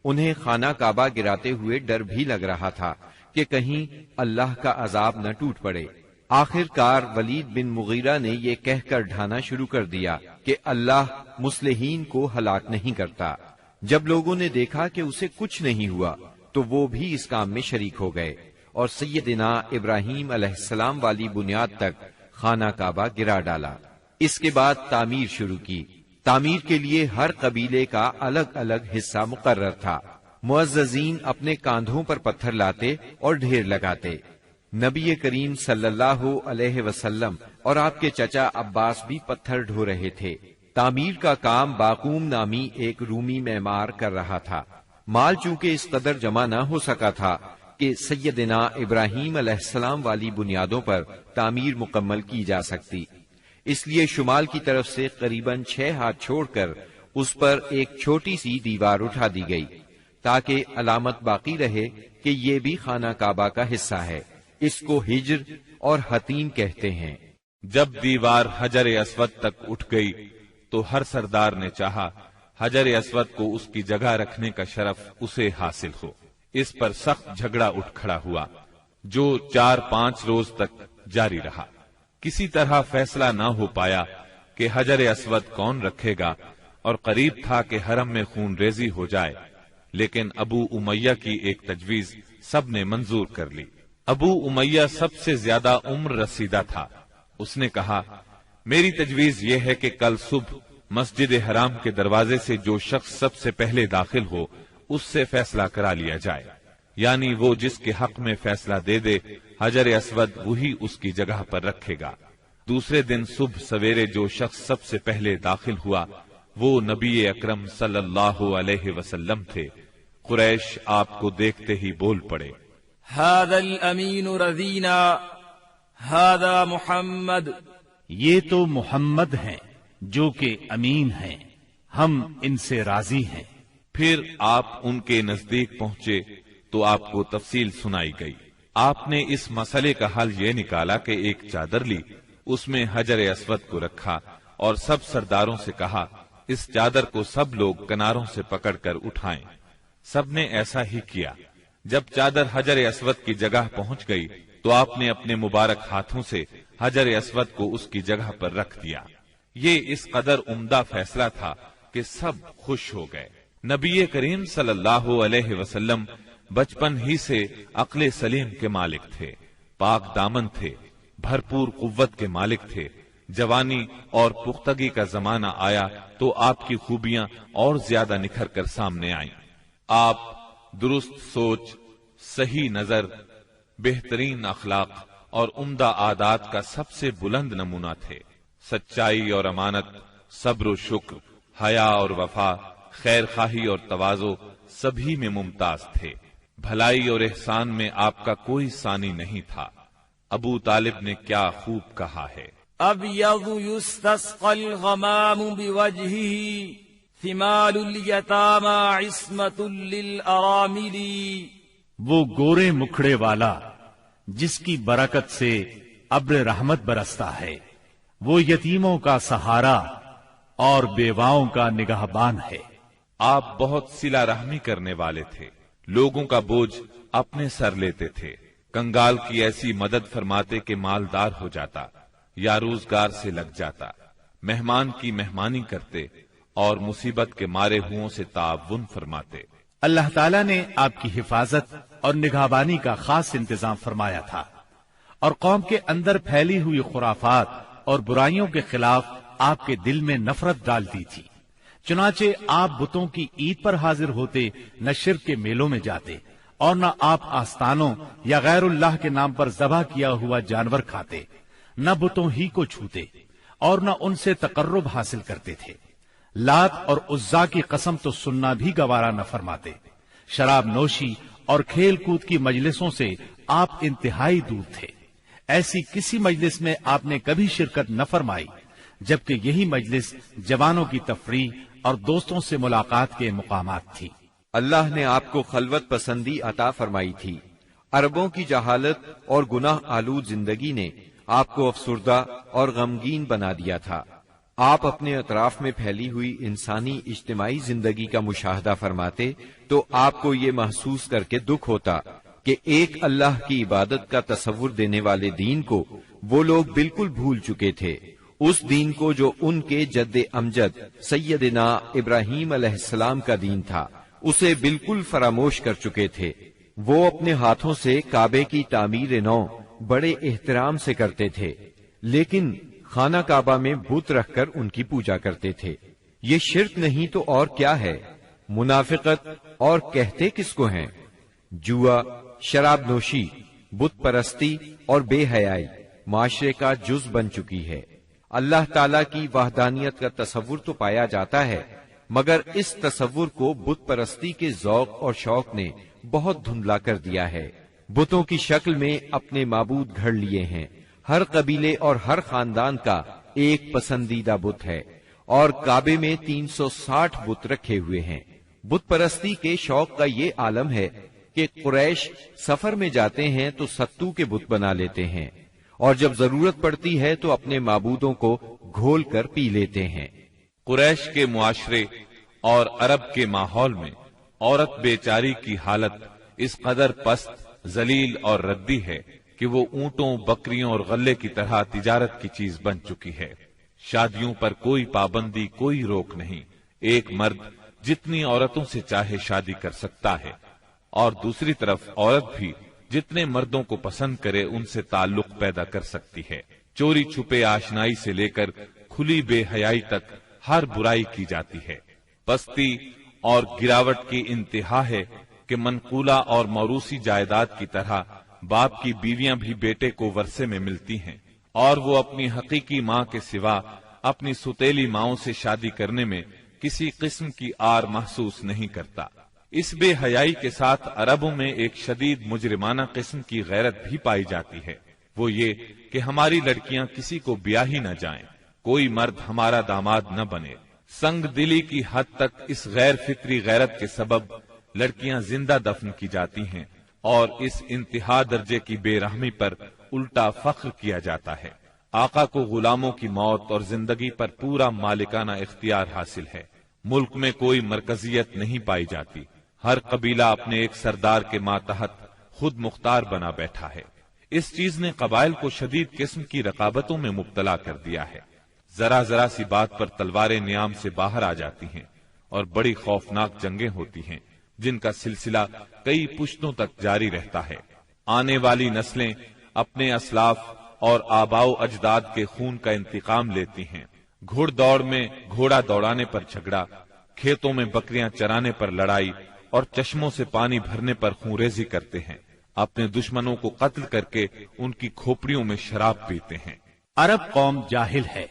انہیں خانہ کعبہ گراتے ہوئے ڈر بھی لگ رہا تھا کہ کہیں اللہ کا عذاب نہ ٹوٹ پڑے۔ آخر کار ولید بن مغیرہ نے یہ کہہ کر ڈھانا شروع کر دیا کہ اللہ مصلحین کو ہلاک نہیں کرتا۔ جب لوگوں نے دیکھا کہ اسے کچھ نہیں ہوا تو وہ بھی اس کام میں شریک ہو گئے اور سیدنا ابراہیم علیہ السلام والی بنیاد تک خانہ کعبہ گرا ڈالا۔ اس کے بعد تعمیر شروع کی۔ تعمیر کے لیے ہر قبیلے کا الگ الگ حصہ مقرر تھا۔ معززین اپنے کاندھوں پر پتھر لاتے اور ڈھیر لگاتے۔ نبی کریم صلی اللہ علیہ وسلم اور آپ کے چچا عباس بھی پتھر ڈھو رہے تھے۔ تعمیر کا کام باقوم نامی ایک رومی معمار کر رہا تھا۔ مال چونکہ اس قدر جمع نہ ہو سکا تھا کہ سیدنا ابراہیم علیہ السلام والی بنیادوں پر تعمیر مکمل کی جا سکتی، اس لیے شمال کی طرف سے قریباً 6 ہاتھ چھوڑ کر اس پر ایک چھوٹی سی دیوار اٹھا دی گئی تاکہ علامت باقی رہے کہ یہ بھی خانہ کعبہ کا حصہ ہے۔ اس کو ہجر اور حتیم کہتے ہیں۔ جب دیوار حجر اسود تک اٹھ گئی تو ہر سردار نے چاہا حجر اسود کو اس کی جگہ رکھنے کا شرف اسے حاصل ہو۔ اس پر سخت جھگڑا اٹھ کھڑا ہوا جو 4-5 روز تک جاری رہا۔ کسی طرح فیصلہ نہ ہو پایا کہ حجر اسود کون رکھے گا، اور قریب تھا کہ حرم میں خون ریزی ہو جائے، لیکن ابو امیہ کی ایک تجویز سب نے منظور کر لی۔ ابو امیہ سب سے زیادہ عمر رسیدہ تھا۔ اس نے کہا، میری تجویز یہ ہے کہ کل صبح مسجد حرام کے دروازے سے جو شخص سب سے پہلے داخل ہو اس سے فیصلہ کرا لیا جائے، یعنی وہ جس کے حق میں فیصلہ دے دے حجر اسود وہی اس کی جگہ پر رکھے گا۔ دوسرے دن صبح سویرے جو شخص سب سے پہلے داخل ہوا وہ نبی اکرم صلی اللہ علیہ وسلم تھے۔ قریش آپ کو دیکھتے ہی بول پڑے، هذا الامین رضینا هذا محمد، یہ تو محمد ہیں جو کہ امین ہیں، ہم ان سے راضی ہیں۔ پھر آپ ان کے نزدیک پہنچے تو آپ کو تفصیل سنائی گئی۔ آپ نے اس مسئلے کا حل یہ نکالا کہ ایک چادر لی، اس میں حجر اسود کو رکھا اور سب سرداروں سے کہا اس چادر کو سب لوگ کناروں سے پکڑ کر اٹھائیں۔ سب نے ایسا ہی کیا۔ جب چادر حجر اسود کی جگہ پہنچ گئی تو آپ نے اپنے مبارک ہاتھوں سے حجر اسود کو اس کی جگہ پر رکھ دیا۔ یہ اس قدر عمدہ فیصلہ تھا کہ سب خوش ہو گئے۔ نبی کریم صلی اللہ علیہ وسلم بچپن ہی سے عقل سلیم کے مالک تھے، پاک دامن تھے، بھرپور قوت کے مالک تھے۔ جوانی اور پختگی کا زمانہ آیا تو آپ کی خوبیاں اور زیادہ نکھر کر سامنے آئیں۔ آپ درست سوچ، صحیح نظر، بہترین اخلاق اور عمدہ عادات کا سب سے بلند نمونہ تھے۔ سچائی اور امانت، صبر و شکر، حیا اور وفا، خیر خواہی اور تواضع سبھی میں ممتاز تھے۔ بھلائی اور احسان میں آپ کا کوئی ثانی نہیں تھا۔ ابو طالب نے کیا خوب کہا ہے، ابیض یستسقى الغمام بوجهه ثمال الیتامی عصمت للارامل، وہ گورے مکھڑے والا جس کی برکت سے ابر رحمت برستا ہے، وہ یتیموں کا سہارا اور بیواؤں کا نگہبان ہے۔ آپ بہت صلہ رحمی کرنے والے تھے، لوگوں کا بوجھ اپنے سر لیتے تھے، کنگال کی ایسی مدد فرماتے کہ مالدار ہو جاتا یا روزگار سے لگ جاتا، مہمان کی مہمانی کرتے اور مصیبت کے مارے ہوں سے تعاون فرماتے۔ اللہ تعالیٰ نے آپ کی حفاظت اور نگہبانی کا خاص انتظام فرمایا تھا، اور قوم کے اندر پھیلی ہوئی خرافات اور برائیوں کے خلاف آپ کے دل میں نفرت ڈال دی تھی۔ چنانچہ آپ بتوں کی عید پر حاضر ہوتے، نہ شرک کے میلوں میں جاتے اور نہ آپ آستانوں یا غیر اللہ کے نام پر ذبح کیا ہوا جانور کھاتے، نہ بتوں ہی کو چھوتے اور نہ ان سے تقرب حاصل کرتے تھے۔ لات اور عزا کی قسم تو سننا بھی گوارا نہ فرماتے۔ شراب نوشی اور کھیل کود کی مجلسوں سے آپ انتہائی دور تھے۔ ایسی کسی مجلس میں آپ نے کبھی شرکت نہ فرمائی، جبکہ یہی مجلس جوانوں کی تفریح اور دوستوں سے ملاقات کے مقامات تھی۔ اللہ نے آپ کو خلوت پسندی عطا فرمائی تھی۔ عربوں کی جہالت اور گناہ آلود زندگی نے آپ کو افسردہ اور غمگین بنا دیا تھا۔ آپ اپنے اطراف میں پھیلی ہوئی انسانی اجتماعی زندگی کا مشاہدہ فرماتے تو آپ کو یہ محسوس کر کے دکھ ہوتا کہ ایک اللہ کی عبادت کا تصور دینے والے دین کو وہ لوگ بالکل بھول چکے تھے، اس دین کو جو ان کے جد امجد سیدنا ابراہیم علیہ السلام کا دین تھا، اسے بالکل فراموش کر چکے تھے۔ وہ اپنے ہاتھوں سے کعبے کی تعمیر نو بڑے احترام سے کرتے تھے، لیکن خانہ کعبہ میں بت رکھ کر ان کی پوجا کرتے تھے۔ یہ شرک نہیں تو اور کیا ہے؟ منافقت اور کہتے کس کو ہیں؟ جوا، شراب نوشی، بت پرستی اور بے حیائی معاشرے کا جز بن چکی ہے۔ اللہ تعالیٰ کی وحدانیت کا تصور تو پایا جاتا ہے، مگر اس تصور کو بت پرستی کے ذوق اور شوق نے بہت دھندلا کر دیا ہے۔ بتوں کی شکل میں اپنے معبود گھڑ لیے ہیں۔ ہر قبیلے اور ہر خاندان کا ایک پسندیدہ بت ہے، اور کعبے میں 360 بت رکھے ہوئے ہیں۔ بت پرستی کے شوق کا یہ عالم ہے کہ قریش سفر میں جاتے ہیں تو ستو کے بت بنا لیتے ہیں، اور جب ضرورت پڑتی ہے تو اپنے معبودوں کو گھول کر پی لیتے ہیں۔ قریش کے معاشرے اور عرب کے ماحول میں عورت بیچاری کی حالت اس قدر پست، ذلیل اور ردی ہے کہ وہ اونٹوں، بکریوں اور غلے کی طرح تجارت کی چیز بن چکی ہے۔ شادیوں پر کوئی پابندی، کوئی روک نہیں۔ ایک مرد جتنی عورتوں سے چاہے شادی کر سکتا ہے، اور دوسری طرف عورت بھی جتنے مردوں کو پسند کرے ان سے تعلق پیدا کر سکتی ہے۔ چوری چھپے آشنائی سے لے کر کھلی بے حیائی تک ہر برائی کی جاتی ہے۔ پستی اور گراوٹ کی انتہا ہے کہ منقولہ اور موروثی جائیداد کی طرح باپ کی بیویاں بھی بیٹے کو ورثے میں ملتی ہیں، اور وہ اپنی حقیقی ماں کے سوا اپنی ستیلی ماؤں سے شادی کرنے میں کسی قسم کی آر محسوس نہیں کرتا۔ اس بے حیائی کے ساتھ عربوں میں ایک شدید مجرمانہ قسم کی غیرت بھی پائی جاتی ہے، وہ یہ کہ ہماری لڑکیاں کسی کو بیاہ ہی نہ جائیں، کوئی مرد ہمارا داماد نہ بنے۔ سنگ دلی کی حد تک اس غیر فطری غیرت کے سبب لڑکیاں زندہ دفن کی جاتی ہیں، اور اس انتہا درجے کی بے رحمی پر الٹا فخر کیا جاتا ہے۔ آقا کو غلاموں کی موت اور زندگی پر پورا مالکانہ اختیار حاصل ہے۔ ملک میں کوئی مرکزیت نہیں پائی جاتی، ہر قبیلہ اپنے ایک سردار کے ماتحت خود مختار بنا بیٹھا ہے۔ اس چیز نے قبائل کو شدید قسم کی رقابتوں میں مبتلا کر دیا ہے۔ ذرا ذرا سی بات پر تلواریں نیام سے باہر آ جاتی ہیں، اور بڑی خوفناک جنگیں ہوتی ہیں جن کا سلسلہ کئی پشتوں تک جاری رہتا ہے۔ آنے والی نسلیں اپنے اسلاف اور آباء و اجداد کے خون کا انتقام لیتی ہیں۔ گھڑ دوڑ میں گھوڑا دوڑانے پر جھگڑا، کھیتوں میں بکریاں چرانے پر لڑائی، اور چشموں سے پانی بھرنے پر خونریزی کرتے ہیں۔ اپنے دشمنوں کو قتل کر کے ان کی کھوپڑیوں میں شراب پیتے ہیں۔ عرب قوم جاہل ہے،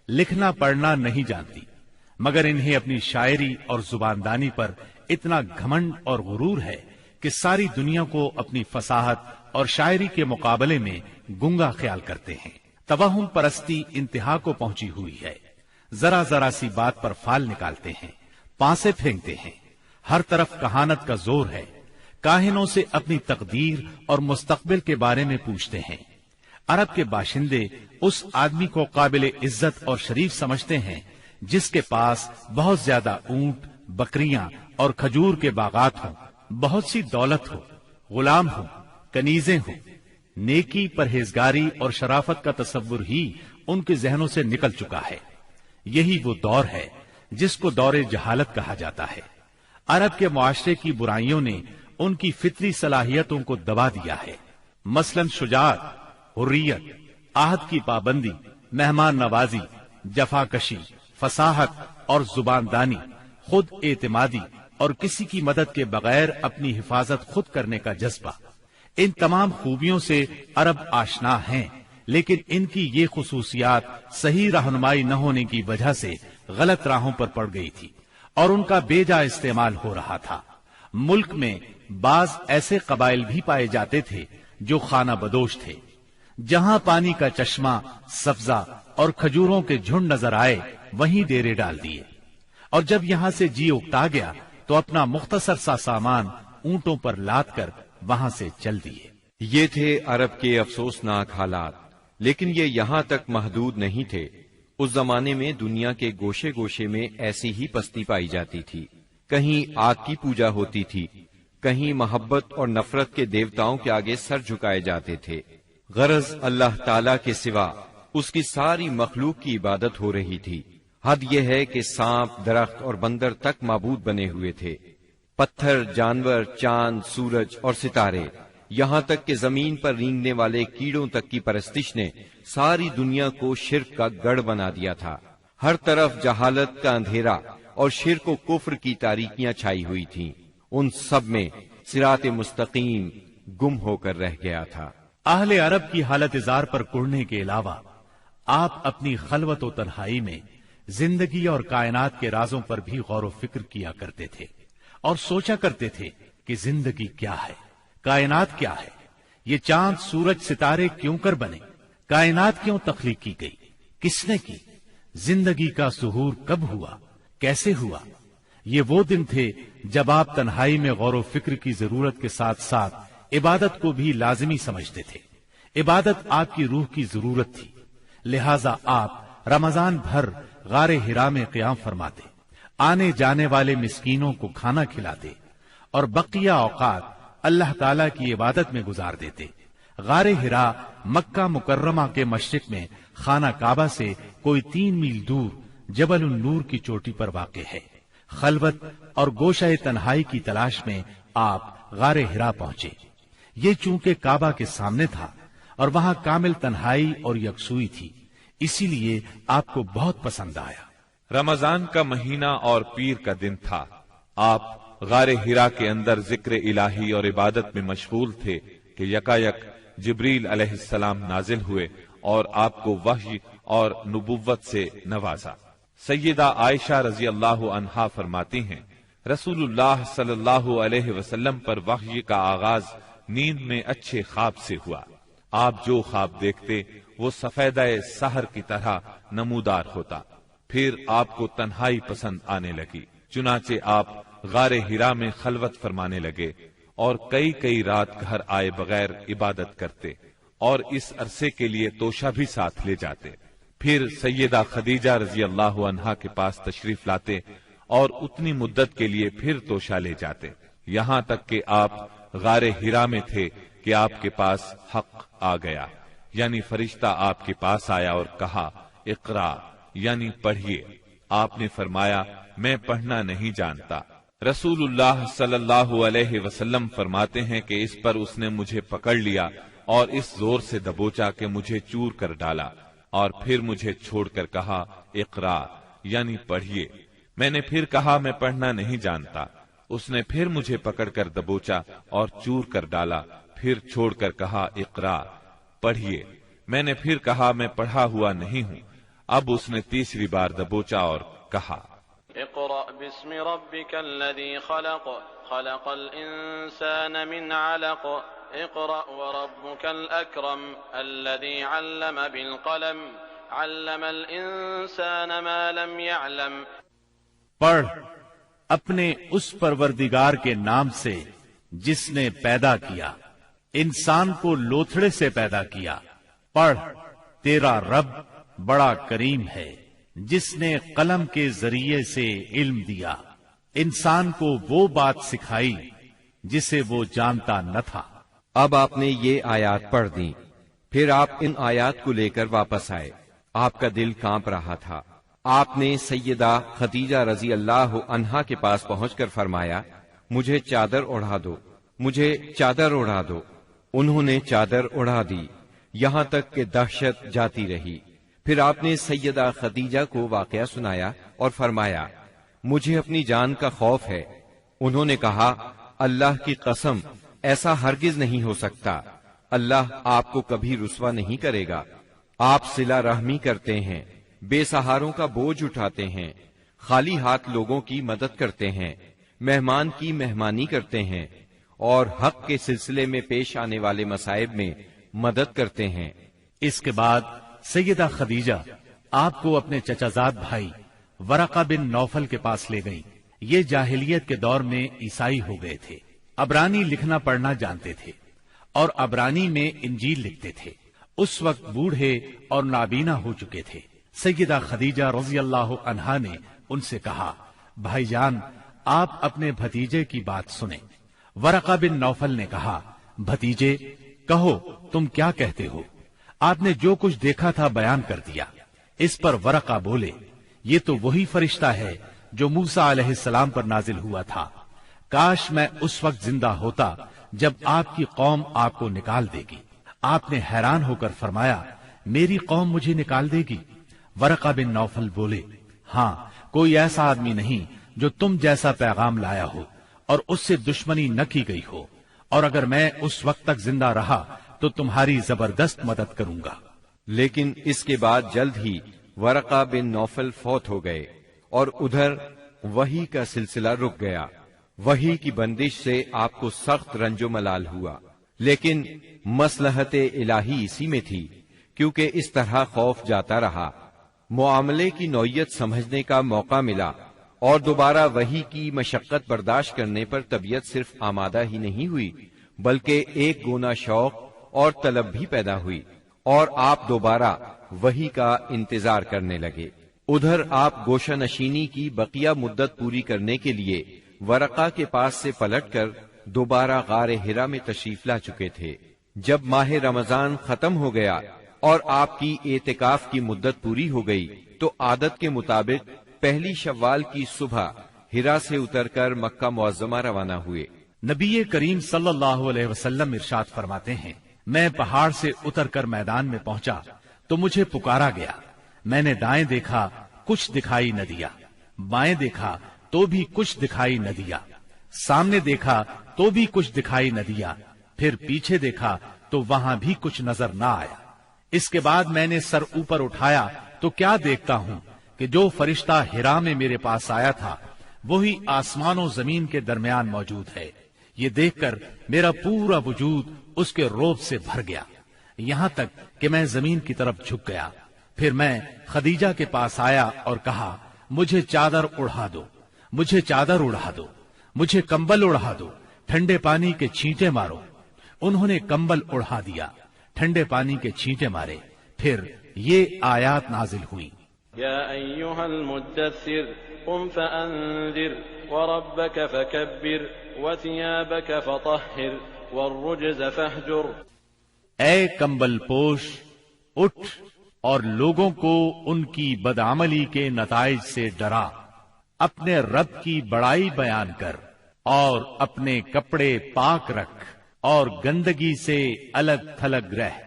لکھنا پڑھنا نہیں جانتی، مگر انہیں اپنی شاعری اور زباندانی پر اتنا گھمنڈ اور غرور ہے کہ ساری دنیا کو اپنی فصاحت اور شاعری کے مقابلے میں گنگا خیال کرتے ہیں۔ توہم پرستی انتہا کو پہنچی ہوئی ہے۔ ذرا ذرا سی بات پر فال نکالتے ہیں، پانسے پھینکتے ہیں۔ ہر طرف کہانت کا زور ہے۔ کاہنوں سے اپنی تقدیر اور مستقبل کے بارے میں پوچھتے ہیں۔ عرب کے باشندے اس آدمی کو قابل عزت اور شریف سمجھتے ہیں جس کے پاس بہت زیادہ اونٹ، بکریاں اور کھجور کے باغات ہوں، بہت سی دولت ہو، غلام ہوں، کنیزیں ہوں۔ نیکی، پرہیزگاری اور شرافت کا تصور ہی ان کے ذہنوں سے نکل چکا ہے۔ یہی وہ دور ہے جس کو دور جہالت کہا جاتا ہے۔ عرب کے معاشرے کی برائیوں نے ان کی فطری صلاحیتوں کو دبا دیا ہے، مثلا شجاعت، حریت، عہد کی پابندی، مہمان نوازی، جفاکشی، فصاحت اور زباندانی، خود اعتمادی اور کسی کی مدد کے بغیر اپنی حفاظت خود کرنے کا جذبہ، ان تمام خوبیوں سے عرب آشنا ہیں، لیکن ان کی یہ خصوصیات صحیح رہنمائی نہ ہونے کی وجہ سے غلط راہوں پر پڑ گئی تھی اور ان کا بے جا استعمال ہو رہا تھا۔ ملک میں بعض ایسے قبائل بھی پائے جاتے تھے جو خانہ بدوش تھے، جہاں پانی کا چشمہ، سبزہ اور کھجوروں کے جھنڈ نظر آئے وہیں ڈیرے ڈال دیے، اور جب یہاں سے جی اکتا گیا تو اپنا مختصر سا سامان اونٹوں پر لاد کر وہاں سے چل دیے۔ یہ تھے عرب کے افسوسناک حالات، لیکن یہ یہاں تک محدود نہیں تھے۔ اس زمانے میں دنیا کے گوشے گوشے میں ایسی ہی پستی پائی جاتی تھی۔ کہیں آگ کی پوجا ہوتی تھی، کہیں محبت اور نفرت کے دیوتاؤں کے آگے سر جھکائے جاتے تھے۔ غرض اللہ تعالی کے سوا اس کی ساری مخلوق کی عبادت ہو رہی تھی۔ حد یہ ہے کہ سانپ، درخت اور بندر تک معبود بنے ہوئے تھے۔ پتھر، جانور، چاند، سورج اور ستارے، یہاں تک کہ زمین پر رینگنے والے کیڑوں تک کی پرستش نے ساری دنیا کو شرک کا گڑھ بنا دیا تھا۔ ہر طرف جہالت کا اندھیرا اور شرک و کفر کی تاریکیاں چھائی ہوئی تھیں۔ ان سب میں صراط مستقیم گم ہو کر رہ گیا تھا۔ اہل عرب کی حالت زار پر کڑنے کے علاوہ آپ اپنی خلوت و تنہائی میں زندگی اور کائنات کے رازوں پر بھی غور و فکر کیا کرتے تھے اور سوچا کرتے تھے کہ زندگی کیا ہے، کائنات کیا ہے، یہ چاند، سورج، ستارے کیوں کر بنے، کائنات کیوں تخلیق کی گئی، کس نے کی، زندگی کا ظہور کب ہوا، کیسے ہوا۔ یہ وہ دن تھے جب آپ تنہائی میں غور و فکر کی ضرورت کے ساتھ ساتھ عبادت کو بھی لازمی سمجھتے تھے۔ عبادت آپ کی روح کی ضرورت تھی، لہذا آپ رمضان بھر غار ہرا میں قیام فرماتے، آنے جانے والے مسکینوں کو کھانا کھلاتے اور بقیہ اوقات اللہ تعالی کی عبادت میں گزار دیتے۔ غار ہرا مکہ مکرمہ کے مشرق میں خانہ کعبہ سے کوئی 3 میل دور جبل النور کی چوٹی پر واقع ہے۔ خلوت اور گوشہ تنہائی کی تلاش میں آپ غار ہرا پہنچے۔ یہ چونکہ کعبہ کے سامنے تھا اور وہاں کامل تنہائی اور یکسوئی تھی، اسی لیے آپ کو بہت پسند آیا۔ رمضان کا مہینہ اور پیر کا دن تھا۔ آپ غار ہرا کے اندر ذکر الہی اور عبادت میں مشغول تھے کہ یکایک جبریل علیہ السلام نازل ہوئے اور آپ کو وحی اور نبوت سے نوازا۔ سیدہ عائشہ رضی اللہ عنہا فرماتی ہیں، رسول اللہ صلی اللہ علیہ وسلم پر وحی کا آغاز نیند میں اچھے خواب سے ہوا۔ آپ جو خواب دیکھتے وہ سفیدہ سحر کی طرح نمودار ہوتا۔ پھر آپ کو تنہائی پسند آنے لگی، چنانچہ آپ غار ہرا میں خلوت فرمانے لگے اور کئی رات گھر آئے بغیر عبادت کرتے اور اس عرصے کے لیے توشہ بھی ساتھ لے جاتے۔ پھر سیدہ خدیجہ رضی اللہ عنہا کے پاس تشریف لاتے اور اتنی مدت کے لیے پھر توشہ لے جاتے، یہاں تک کہ آپ غار ہرا میں تھے کہ آپ کے پاس حق آ گیا، یعنی فرشتہ آپ کے پاس آیا اور کہا اقرا، یعنی پڑھیے۔ آپ نے فرمایا میں پڑھنا نہیں جانتا۔ رسول اللہ صلی اللہ علیہ وسلم فرماتے ہیں کہ اس پر اس نے مجھے پکڑ لیا اور اس زور سے دبوچا کہ مجھے چور کر ڈالا، اور پھر مجھے چھوڑ کر کہا اقرا، یعنی پڑھیے۔ میں نے پھر کہا میں پڑھنا نہیں جانتا۔ اس نے پھر مجھے پکڑ کر دبوچا اور چور کر ڈالا، پھر چھوڑ کر کہا اقرا، پڑھیے۔ میں نے پھر کہا میں پڑھا ہوا نہیں ہوں۔ اب اس نے تیسری بار دبوچا اور کہا اقرأ باسم ربك الذي خلق خلق الإنسان من علق اقرأ وربك الأكرم الذي علم بالقلم علم الإنسان ما لم يعلم۔ پڑھ اپنے اس پروردگار کے نام سے جس نے پیدا کیا، انسان کو لوتھڑے سے پیدا کیا۔ پڑھ تیرا رب بڑا کریم ہے جس نے قلم کے ذریعے سے علم دیا، انسان کو وہ بات سکھائی جسے وہ جانتا نہ تھا۔ اب آپ نے یہ آیات پڑھ دیں، پھر آپ ان آیات کو لے کر واپس آئے۔ آپ کا دل کانپ رہا تھا۔ آپ نے سیدہ خدیجہ رضی اللہ عنہا کے پاس پہنچ کر فرمایا مجھے چادر اڑا دو، مجھے چادر اڑا دو۔ انہوں نے چادر اڑا دی، یہاں تک کہ دہشت جاتی رہی۔ پھر آپ نے سیدہ خدیجہ کو واقعہ سنایا اور فرمایا مجھے اپنی جان کا خوف ہے، انہوں نے کہا اللہ کی قسم ایسا ہرگز نہیں ہو سکتا، اللہ آپ کو کبھی رسوا نہیں کرے گا۔ آپ صلہ رحمی کرتے ہیں، بے سہاروں کا بوجھ اٹھاتے ہیں، خالی ہاتھ لوگوں کی مدد کرتے ہیں، مہمان کی مہمانی کرتے ہیں اور حق کے سلسلے میں پیش آنے والے مصائب میں مدد کرتے ہیں۔ اس کے بعد سیدہ خدیجہ آپ کو اپنے چچا زاد بھائی ورقہ بن نوفل کے پاس لے گئیں۔ یہ جاہلیت کے دور میں عیسائی ہو گئے تھے، عبرانی لکھنا پڑھنا جانتے تھے اور عبرانی میں انجیل لکھتے تھے۔ اس وقت بوڑھے اور نابینا ہو چکے تھے۔ سیدہ خدیجہ رضی اللہ عنہا نے ان سے کہا، بھائی جان آپ اپنے بھتیجے کی بات سنیں۔ ورقہ بن نوفل نے کہا، بھتیجے کہو تم کیا کہتے ہو؟ آپ نے جو کچھ دیکھا تھا بیان کر دیا۔ اس پر ورقہ بولے، یہ تو وہی فرشتہ ہے جو موسیٰ علیہ السلام پر نازل ہوا تھا۔ کاش میں اس وقت زندہ ہوتا جب آپ کی قوم آپ کو نکال دے گی۔ آپ نے حیران ہو کر فرمایا، میری قوم مجھے نکال دے گی؟ ورقہ بن نوفل بولے، ہاں کوئی ایسا آدمی نہیں جو تم جیسا پیغام لایا ہو اور اس سے دشمنی نہ کی گئی ہو، اور اگر میں اس وقت تک زندہ رہا تو تمہاری زبردست مدد کروں گا۔ لیکن اس کے بعد جلد ہی ورقہ بن نوفل فوت ہو گئے اور ادھر وحی کا سلسلہ رک گیا۔ وحی کی بندش سے آپ کو سخت رنج و ملال ہوا، لیکن مصلحت الہی اسی میں تھی، کیونکہ اس طرح خوف جاتا رہا، معاملے کی نوعیت سمجھنے کا موقع ملا اور دوبارہ وحی کی مشقت برداشت کرنے پر طبیعت صرف آمادہ ہی نہیں ہوئی بلکہ ایک گونا شوق اور طلب بھی پیدا ہوئی، اور آپ دوبارہ وحی کا انتظار کرنے لگے۔ ادھر آپ گوشہ نشینی کی بقیہ مدت پوری کرنے کے لیے ورقہ کے پاس سے پلٹ کر دوبارہ غار حرا میں تشریف لا چکے تھے۔ جب ماہ رمضان ختم ہو گیا اور آپ کی اعتکاف کی مدت پوری ہو گئی تو عادت کے مطابق پہلی شوال کی صبح حرا سے اتر کر مکہ معظمہ روانہ ہوئے۔ نبی کریم صلی اللہ علیہ وسلم ارشاد فرماتے ہیں، میں پہاڑ سے اتر کر میدان میں پہنچا تو مجھے پکارا گیا۔ میں نے دائیں دیکھا، کچھ دکھائی نہ دیا، بائیں دیکھا تو بھی کچھ دکھائی نہ دیا، سامنے دیکھا تو بھی کچھ دکھائی نہ دیا، پھر پیچھے دیکھا تو وہاں بھی کچھ نظر نہ آیا۔ اس کے بعد میں نے سر اوپر اٹھایا تو کیا دیکھتا ہوں کہ جو فرشتہ حرا میں میرے پاس آیا تھا وہی آسمان و زمین کے درمیان موجود ہے۔ یہ دیکھ کر میرا پورا وجود اس کے رعب سے بھر گیا، یہاں تک کہ میں زمین کی طرف جھک گیا۔ پھر میں خدیجہ کے پاس آیا اور کہا، مجھے چادر اڑا دو، مجھے چادر اڑا دو، مجھے کمبل اڑا دو، ٹھنڈے پانی کے چھینٹے مارو۔ انہوں نے کمبل اڑا دیا، ٹھنڈے پانی کے چھینٹے مارے، پھر یہ آیات نازل ہوئی، یا ایھا المدثر قم فانذر وربک فکبر وثیابک فطہر والرجز فاہجر۔ اے کمبل پوش، اٹھ اور لوگوں کو ان کی بدعملی کے نتائج سے ڈرا، اپنے رب کی بڑائی بیان کر اور اپنے کپڑے پاک رکھ اور گندگی سے الگ تھلگ رہ۔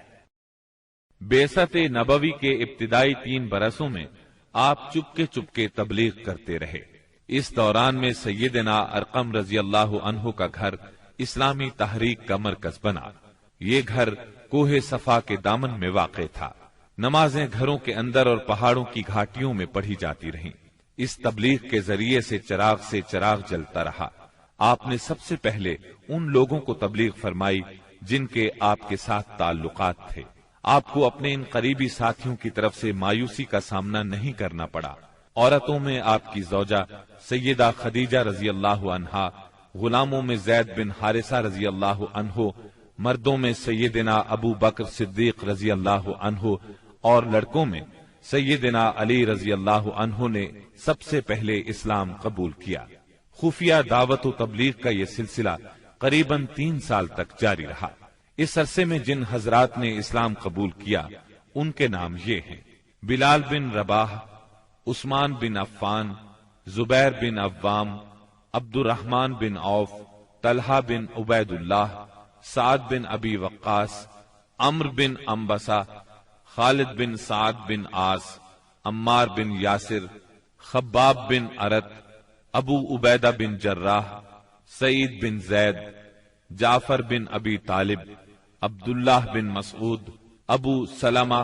بعثت نبوی کے ابتدائی 3 برسوں میں آپ چپکے تبلیغ کرتے رہے۔ اس دوران میں سیدنا ارقم رضی اللہ عنہ کا گھر اسلامی تحریک کا مرکز بنا۔ یہ گھر کوہ صفا کے دامن میں واقع تھا۔ نمازیں گھروں کے اندر اور پہاڑوں کی گھاٹیوں میں پڑھی جاتی رہیں۔ اس تبلیغ کے ذریعے سے چراغ جلتا رہا۔ آپ نے سب سے پہلے ان لوگوں کو تبلیغ فرمائی جن کے آپ کے ساتھ تعلقات تھے۔ آپ کو اپنے ان قریبی ساتھیوں کی طرف سے مایوسی کا سامنا نہیں کرنا پڑا۔ عورتوں میں آپ کی زوجہ سیدہ خدیجہ رضی اللہ عنہا، غلاموں میں زید بن حارثہ رضی اللہ عنہ، مردوں میں سیدنا ابو بکر صدیق رضی اللہ عنہ اور لڑکوں میں سیدنا علی رضی اللہ عنہ نے سب سے پہلے اسلام قبول کیا۔ خفیہ دعوت و تبلیغ کا یہ سلسلہ قریباً 3 سال تک جاری رہا۔ اس عرصے میں جن حضرات نے اسلام قبول کیا ان کے نام یہ ہیں: بلال بن رباح، عثمان بن عفان، زبیر بن عوام، عبد الرحمن بن عوف، طلحہ بن عبید اللہ، سعد بن ابی وقاص، عمر بن انبسہ، خالد بن سعد بن عاص، عمار بن یاسر، خباب بن ارت، ابو عبیدہ بن جراح، سعید بن زید، جعفر بن ابی طالب، عبداللہ بن مسعود، ابو سلمہ،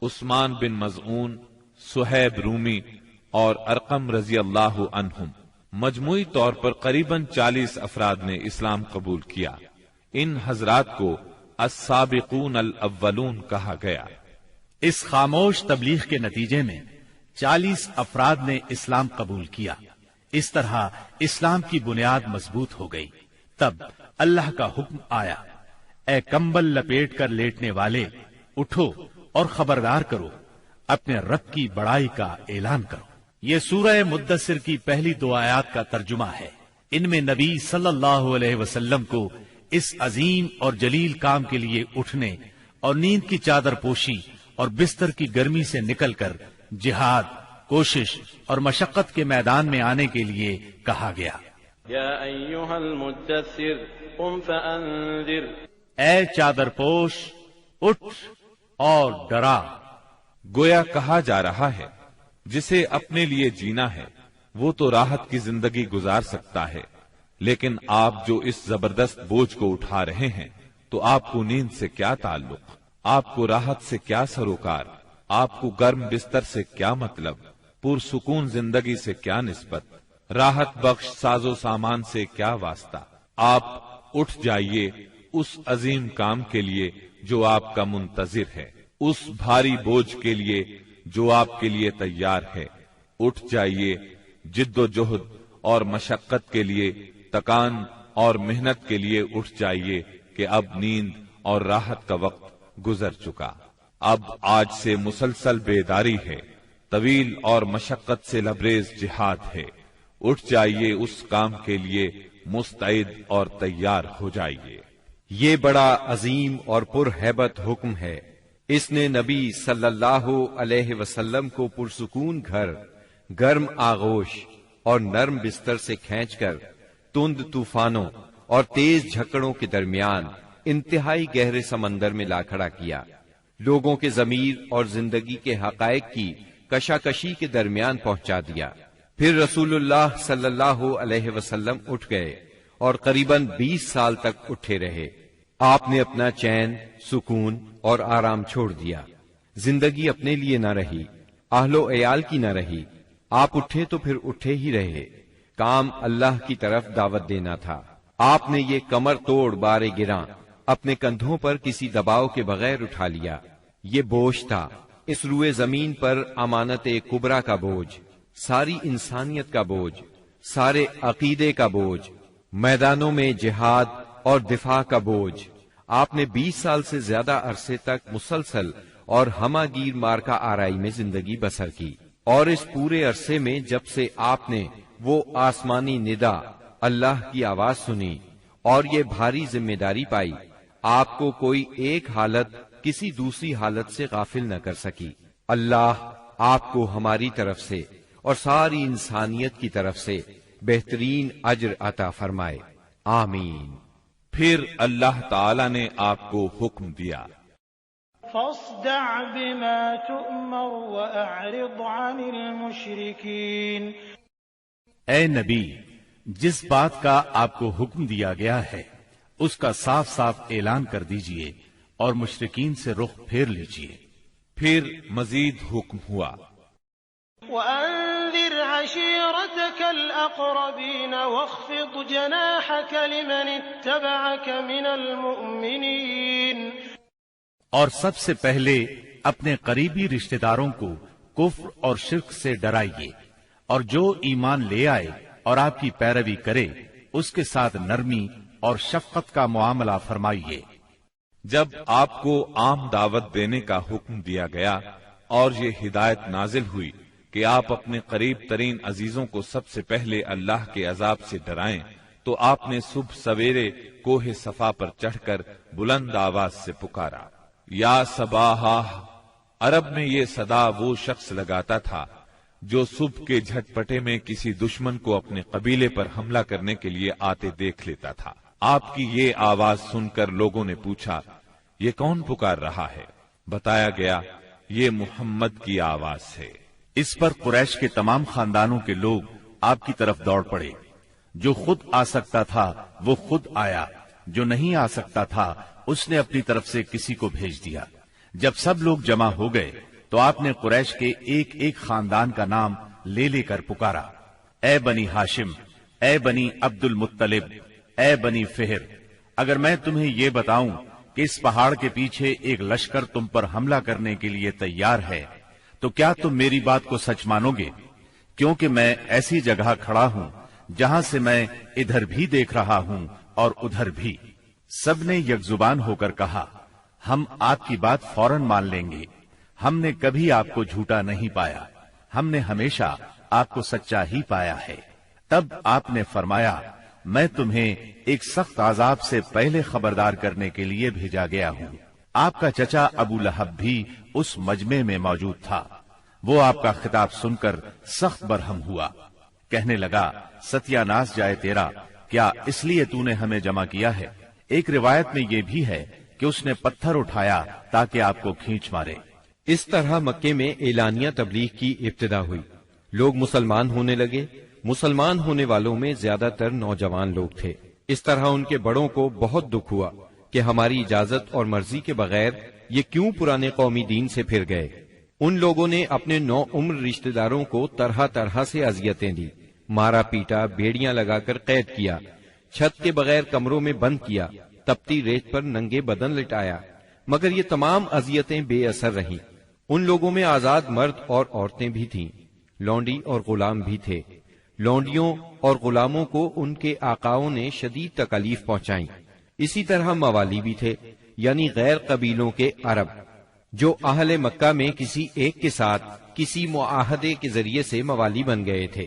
عثمان بن مظعون، صہیب رومی اور ارقم رضی اللہ عنہم، مجموعی طور پر قریباً 40 افراد نے اسلام قبول کیا۔ ان حضرات کو السابقون الاولون کہا گیا۔ اس خاموش تبلیغ کے نتیجے میں 40 افراد نے اسلام قبول کیا۔ اس طرح اسلام کی بنیاد مضبوط ہو گئی۔ تب اللہ کا حکم آیا، اے کمبل لپیٹ کر لیٹنے والے، اٹھو اور خبردار کرو، اپنے رب کی بڑائی کا اعلان کرو۔ یہ سورہ مدثر کی پہلی 2 آیات کا ترجمہ ہے۔ ان میں نبی صلی اللہ علیہ وسلم کو اس عظیم اور جلیل کام کے لیے اٹھنے اور نیند کی چادر پوشی اور بستر کی گرمی سے نکل کر جہاد، کوشش اور مشقت کے میدان میں آنے کے لیے کہا گیا۔ یا ایھا المدثر قم فانذر، اے چادر پوش، اٹھ اور ڈرا۔ گویا کہا جا رہا ہے جسے اپنے لیے جینا ہے وہ تو راحت کی زندگی گزار سکتا ہے، لیکن آپ جو اس زبردست بوجھ کو اٹھا رہے ہیں تو آپ کو نیند سے کیا تعلق، آپ کو راحت سے کیا سروکار، آپ کو گرم بستر سے کیا مطلب، پرسکون زندگی سے کیا نسبت، راحت بخش ساز و سامان سے کیا واسطہ۔ آپ اٹھ جائیے اس عظیم کام کے لیے جو آپ کا منتظر ہے، اس بھاری بوجھ کے لیے جو آپ کے لیے تیار ہے۔ اٹھ جائیے جد و جہد اور مشقت کے لیے، تکان اور محنت کے لیے اٹھ جائیے کہ اب نیند اور راحت کا وقت گزر چکا، اب آج سے مسلسل بیداری ہے، طویل اور مشقت سے لبریز جہاد ہے۔ اٹھ جائیے اس کام کے لیے مستعد اور تیار ہو جائیے۔ یہ بڑا عظیم اور پرہیبت حکم ہے۔ اس نے نبی صلی اللہ علیہ وسلم کو پرسکون گھر، گرم آغوش اور نرم بستر سے کھینچ کر تند طوفانوں اور تیز جھکڑوں کے درمیان انتہائی گہرے سمندر میں لا کھڑا کیا، لوگوں کے ضمیر اور زندگی کے حقائق کی کشاکشی کے درمیان پہنچا دیا۔ پھر رسول اللہ صلی اللہ علیہ وسلم اٹھ گئے اور قریباً 20 سال تک اٹھے رہے۔ آپ نے اپنا چین، سکون اور آرام چھوڑ دیا۔ زندگی اپنے لیے نہ رہی، اہل و عیال کی نہ رہی۔ آپ اٹھے تو پھر اٹھے ہی رہے۔ کام اللہ کی طرف دعوت دینا تھا۔ آپ نے یہ کمر توڑ بار گراں اپنے کندھوں پر کسی دباؤ کے بغیر اٹھا لیا۔ یہ بوجھ تھا، اس روئے زمین پر امانت کبریٰ کا بوجھ، ساری انسانیت کا بوجھ، سارے عقیدے کا بوجھ، میدانوں میں جہاد اور دفاع کا بوجھ۔ آپ نے 20 سال سے زیادہ عرصے تک مسلسل اور ہمہ گیر مارکا آرائی میں زندگی بسر کی، اور اس پورے عرصے میں جب سے آپ نے وہ آسمانی ندا، اللہ کی آواز سنی اور یہ بھاری ذمہ داری پائی، آپ کو کوئی ایک حالت کسی دوسری حالت سے غافل نہ کر سکی۔ اللہ آپ کو ہماری طرف سے اور ساری انسانیت کی طرف سے بہترین اجر عطا فرمائے، آمین۔ پھر اللہ تعالی نے آپ کو حکم دیا، فاصدع بما تؤمر واعرض عن المشرکین۔ اے نبی، جس بات کا آپ کو حکم دیا گیا ہے اس کا صاف صاف اعلان کر دیجئے اور مشرکین سے رخ پھیر لیجئے۔ پھر مزید حکم ہوا، وأنذر عشيرتك الأقربين واخفض جناحك لمن اتبعك من المؤمنين۔ اور سب سے پہلے اپنے قریبی رشتہ داروں کو کفر اور شرک سے ڈرائیے، اور جو ایمان لے آئے اور آپ کی پیروی کرے اس کے ساتھ نرمی اور شفقت کا معاملہ فرمائیے۔ جب آپ کو عام دعوت دینے کا حکم دیا گیا اور یہ ہدایت نازل ہوئی کہ آپ اپنے قریب ترین عزیزوں کو سب سے پہلے اللہ کے عذاب سے ڈرائیں، تو آپ نے صبح سویرے کوہ صفا پر چڑھ کر بلند آواز سے پکارا، یا صباحا۔ عرب میں یہ صدا وہ شخص لگاتا تھا جو صبح کے جھٹپٹے میں کسی دشمن کو اپنے قبیلے پر حملہ کرنے کے لیے آتے دیکھ لیتا تھا۔ آپ کی یہ آواز سن کر لوگوں نے پوچھا، یہ کون پکار رہا ہے؟ بتایا گیا، یہ محمد کی آواز ہے۔ اس پر قریش کے تمام خاندانوں کے لوگ آپ کی طرف دوڑ پڑے۔ جو خود آ سکتا تھا وہ خود آیا، جو نہیں آ سکتا تھا اس نے اپنی طرف سے کسی کو بھیج دیا۔ جب سب لوگ جمع ہو گئے تو آپ نے قریش کے ایک ایک خاندان کا نام لے لے کر پکارا، اے بنی ہاشم، اے بنی عبد المطلب، اے بنی فہر، اگر میں تمہیں یہ بتاؤں کہ اس پہاڑ کے پیچھے ایک لشکر تم پر حملہ کرنے کے لیے تیار ہے تو کیا تم میری بات کو سچ مانو گے؟ کیونکہ میں ایسی جگہ کھڑا ہوں جہاں سے میں ادھر بھی دیکھ رہا ہوں اور ادھر بھی۔ سب نے یک زبان ہو کر کہا، ہم آپ کی بات فوراً مان لیں گے، ہم نے کبھی آپ کو جھوٹا نہیں پایا، ہم نے ہمیشہ آپ کو سچا ہی پایا ہے۔ تب آپ نے فرمایا، میں تمہیں ایک سخت عذاب سے پہلے خبردار کرنے کے لیے بھیجا گیا ہوں۔ آپ کا چچا ابو لہب بھی اس مجمع میں موجود تھا۔ وہ آپ کا خطاب سن کر سخت برہم ہوا، کہنے لگا، ستیہ ناس جائے تیرا، کیا اس لیے تو نے ہمیں جمع کیا ہے؟ ایک روایت میں یہ بھی ہے کہ اس نے پتھر اٹھایا تاکہ آپ کو کھینچ مارے۔ اس طرح مکے میں اعلانیہ تبلیغ کی ابتدا ہوئی، لوگ مسلمان ہونے لگے۔ مسلمان ہونے والوں میں زیادہ تر نوجوان لوگ تھے۔ اس طرح ان کے بڑوں کو بہت دکھ ہوا کہ ہماری اجازت اور مرضی کے بغیر یہ کیوں پرانے قومی دین سے پھر گئے۔ ان لوگوں نے اپنے نو عمر رشتہ داروں کو طرح طرح سے اذیتیں دی، مارا پیٹا، بیڑیاں لگا کر قید کیا، چھت کے بغیر کمروں میں بند کیا، تپتی ریت پر ننگے بدن لٹایا، مگر یہ تمام اذیتیں بے اثر رہیں۔ ان لوگوں میں آزاد مرد اور عورتیں بھی تھیں، لونڈی اور غلام بھی تھے۔ لونڈیوں اور غلاموں کو ان کے آقاؤں نے شدید تکالیف پہنچائیں۔ اسی طرح موالی بھی تھے، یعنی غیر قبیلوں کے عرب، جو اہل مکہ میں کسی ایک کے ساتھ کسی معاہدے کے ذریعے سے موالی بن گئے تھے،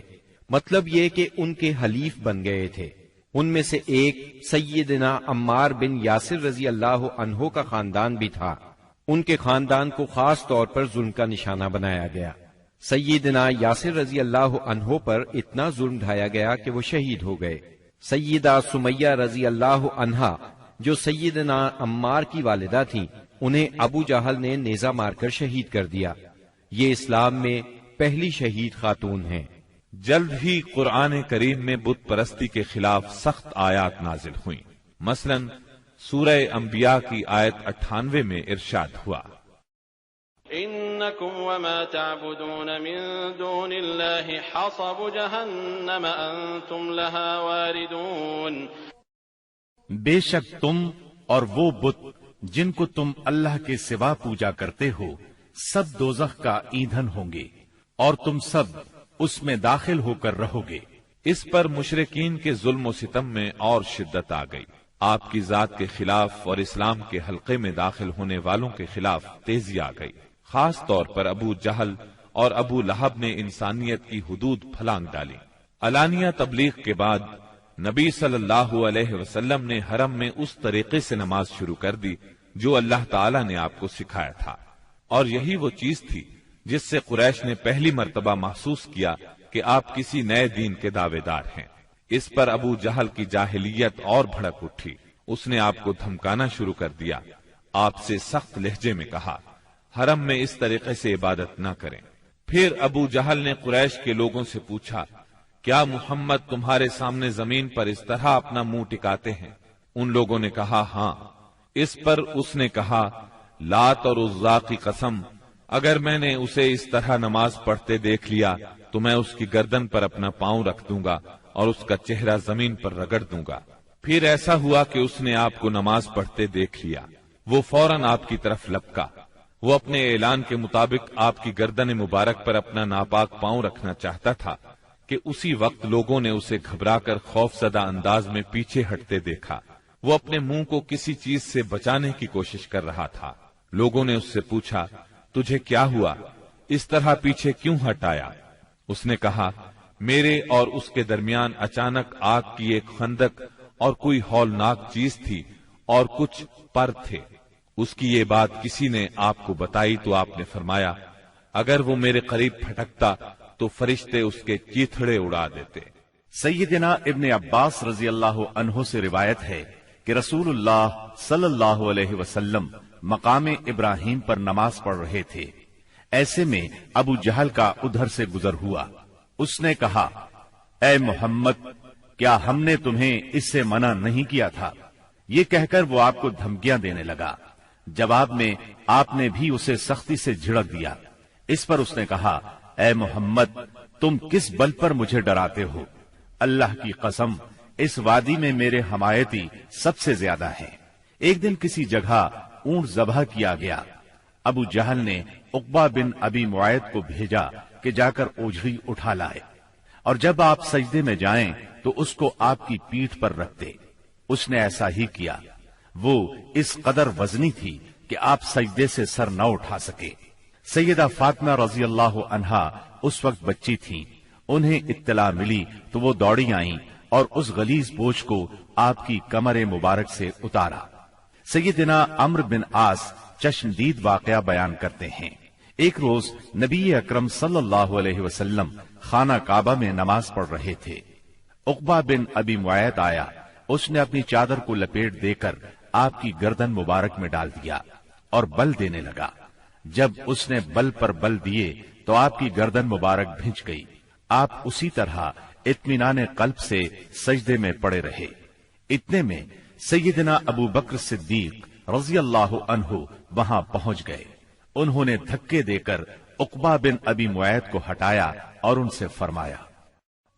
مطلب یہ کہ ان کے حلیف بن گئے تھے۔ ان میں سے ایک سیدنا عمار بن یاسر رضی اللہ عنہ کا خاندان بھی تھا۔ ان کے خاندان کو خاص طور پر ظلم کا نشانہ بنایا گیا۔ سیدنا یاسر رضی اللہ عنہ پر اتنا ظلم ڈھایا گیا کہ وہ شہید ہو گئے۔ سیدہ سمیہ رضی اللہ عنہا جو سیدنا عمار کی والدہ تھیں، انہیں ابو جہل نے نیزہ مار کر شہید کر دیا۔ یہ اسلام میں پہلی شہید خاتون ہیں۔ جلد ہی قرآن کریم میں بت پرستی کے خلاف سخت آیات نازل ہوئیں۔ مثلا سورہ انبیاء کی آیت 98 میں ارشاد ہوا، إنكم وما تعبدون من دون الله حصب جهنم أنتم لها واردون۔ بے شک تم اور وہ بت جن کو تم اللہ کے سوا پوجا کرتے ہو سب دوزخ کا ایندھن ہوں گے اور تم سب اس میں داخل ہو کر رہو گے۔ اس پر مشرکین کے ظلم و ستم میں اور شدت آ گئی۔ آپ کی ذات کے خلاف اور اسلام کے حلقے میں داخل ہونے والوں کے خلاف تیزی آ گئی۔ خاص طور پر ابو جہل اور ابو لہب نے انسانیت کی حدود پھلانگ ڈالی۔ علانیہ تبلیغ کے بعد نبی صلی اللہ علیہ وسلم نے حرم میں اس طریقے سے نماز شروع کر دی جو اللہ تعالی نے آپ کو سکھایا تھا، اور یہی وہ چیز تھی جس سے قریش نے پہلی مرتبہ محسوس کیا کہ آپ کسی نئے دین کے دعوے دار ہیں۔ اس پر ابو جہل کی جاہلیت اور بھڑک اٹھی۔ اس نے آپ کو دھمکانا شروع کر دیا۔ آپ سے سخت لہجے میں کہا، حرم میں اس طریقے سے عبادت نہ کریں۔ پھر ابو جہل نے قریش کے لوگوں سے پوچھا، کیا محمد تمہارے سامنے زمین پر اس طرح اپنا منہ ٹکاتے ہیں؟ ان لوگوں نے کہا ہاں۔ اس پر اس نے کہا، لات اور عزا کی قسم، اگر میں نے اسے اس طرح نماز پڑھتے دیکھ لیا تو میں اس کی گردن پر اپنا پاؤں رکھ دوں گا اور اس کا چہرہ زمین پر رگڑ دوں گا۔ پھر ایسا ہوا کہ اس نے آپ کو نماز پڑھتے دیکھ لیا۔ وہ فوراً آپ کی طرف لپکا۔ وہ اپنے اعلان کے مطابق آپ کی گردن مبارک پر اپنا ناپاک پاؤں رکھنا چاہتا تھا کہ اسی وقت لوگوں نے اسے گھبرا کر خوف زدہ انداز میں پیچھے ہٹتے دیکھا۔ وہ اپنے منہ کو کسی چیز سے بچانے کی کوشش کر رہا تھا۔ لوگوں نے اس سے پوچھا، تجھے کیا ہوا؟ اس طرح پیچھے کیوں ہٹایا؟ اس نے کہا، میرے اور اس کے درمیان اچانک آگ کی ایک خندق اور کوئی ہولناک چیز تھی اور کچھ پر تھے۔ اس کی یہ بات کسی نے آپ کو بتائی تو آپ نے فرمایا، اگر وہ میرے قریب پھٹکتا تو فرشتے اس کے چیتھڑے اڑا دیتے۔ سیدنا ابن عباس رضی اللہ عنہ سے روایت ہے کہ رسول اللہ صلی اللہ علیہ وسلم مقام ابراہیم پر نماز پڑھ رہے تھے۔ ایسے میں ابو جہل کا ادھر سے گزر ہوا۔ اس نے کہا، اے محمد، کیا ہم نے تمہیں اس سے منع نہیں کیا تھا؟ یہ کہہ کر وہ آپ کو دھمکیاں دینے لگا۔ جواب میں آپ نے بھی اسے سختی سے جھڑک دیا۔ اس پر اس نے کہا، اے محمد، تم کس بل پر مجھے ڈراتے ہو؟ اللہ کی قسم، اس وادی میں میرے حمایتی سب سے زیادہ ہیں۔ ایک دن کسی جگہ اونٹ ذبح کیا گیا۔ ابو جہل نے عقبہ بن ابی معیط کو بھیجا کہ جا کر اوجھڑی اٹھا لائے، اور جب آپ سجدے میں جائیں تو اس کو آپ کی پیٹھ پر رکھ دے۔ اس نے ایسا ہی کیا۔ وہ اس قدر وزنی تھی کہ آپ سجدے سے سر نہ اٹھا سکے۔ سیدہ فاطمہ رضی اللہ عنہا اس وقت بچی تھیں۔ انہیں اطلاع ملی تو وہ دوڑی آئیں اور اس غلیظ بوجھ کو آپ کی کمر مبارک سے اتارا۔ سیدنا عمرو بن عاص چشمدید واقعہ بیان کرتے ہیں۔ ایک روز نبی اکرم صلی اللہ علیہ وسلم خانہ کعبہ میں نماز پڑھ رہے تھے۔ عقبہ بن ابی معیط آیا۔ اس نے اپنی چادر کو لپیٹ دے کر آپ کی گردن مبارک میں ڈال دیا اور بل دینے لگا۔ جب اس نے بل پر بل دیے تو آپ کی گردن مبارک بھنج گئی۔ آپ اسی طرح اطمینان قلب سے سجدے میں پڑے رہے۔ اتنے میں سیدنا ابو بکر صدیق رضی اللہ عنہ وہاں پہنچ گئے۔ انہوں نے دھکے دے کر عقبہ بن ابی معیط کو ہٹایا اور ان سے فرمایا،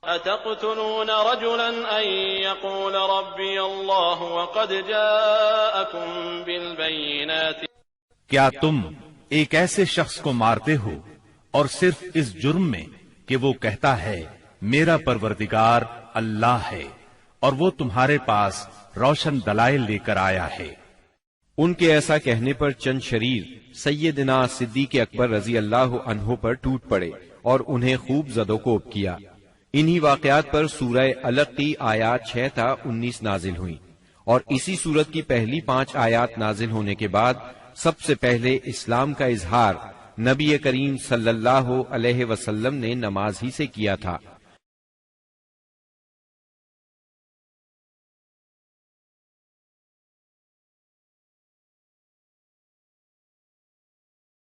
أتقتلون رجلا أن يقول ربي الله وقد جاءكم بالبينات؟ کیا تم ایک ایسے شخص کو مارتے ہو اور صرف اس جرم میں کہ وہ کہتا ہے میرا پروردگار اللہ ہے، اور وہ تمہارے پاس روشن دلائل لے کر آیا ہے۔ ان کے ایسا کہنے پر چند شریر سیدنا صدیق اکبر رضی اللہ عنہ پر ٹوٹ پڑے اور انہیں خوب زد و کوب کیا۔ انہی واقعات پر سورہ علق کی آیات 6 تا 19 نازل ہوئی، اور اسی سورت کی پہلی 5 آیات نازل ہونے کے بعد سب سے پہلے اسلام کا اظہار نبی کریم صلی اللہ علیہ وسلم نے نماز ہی سے کیا تھا۔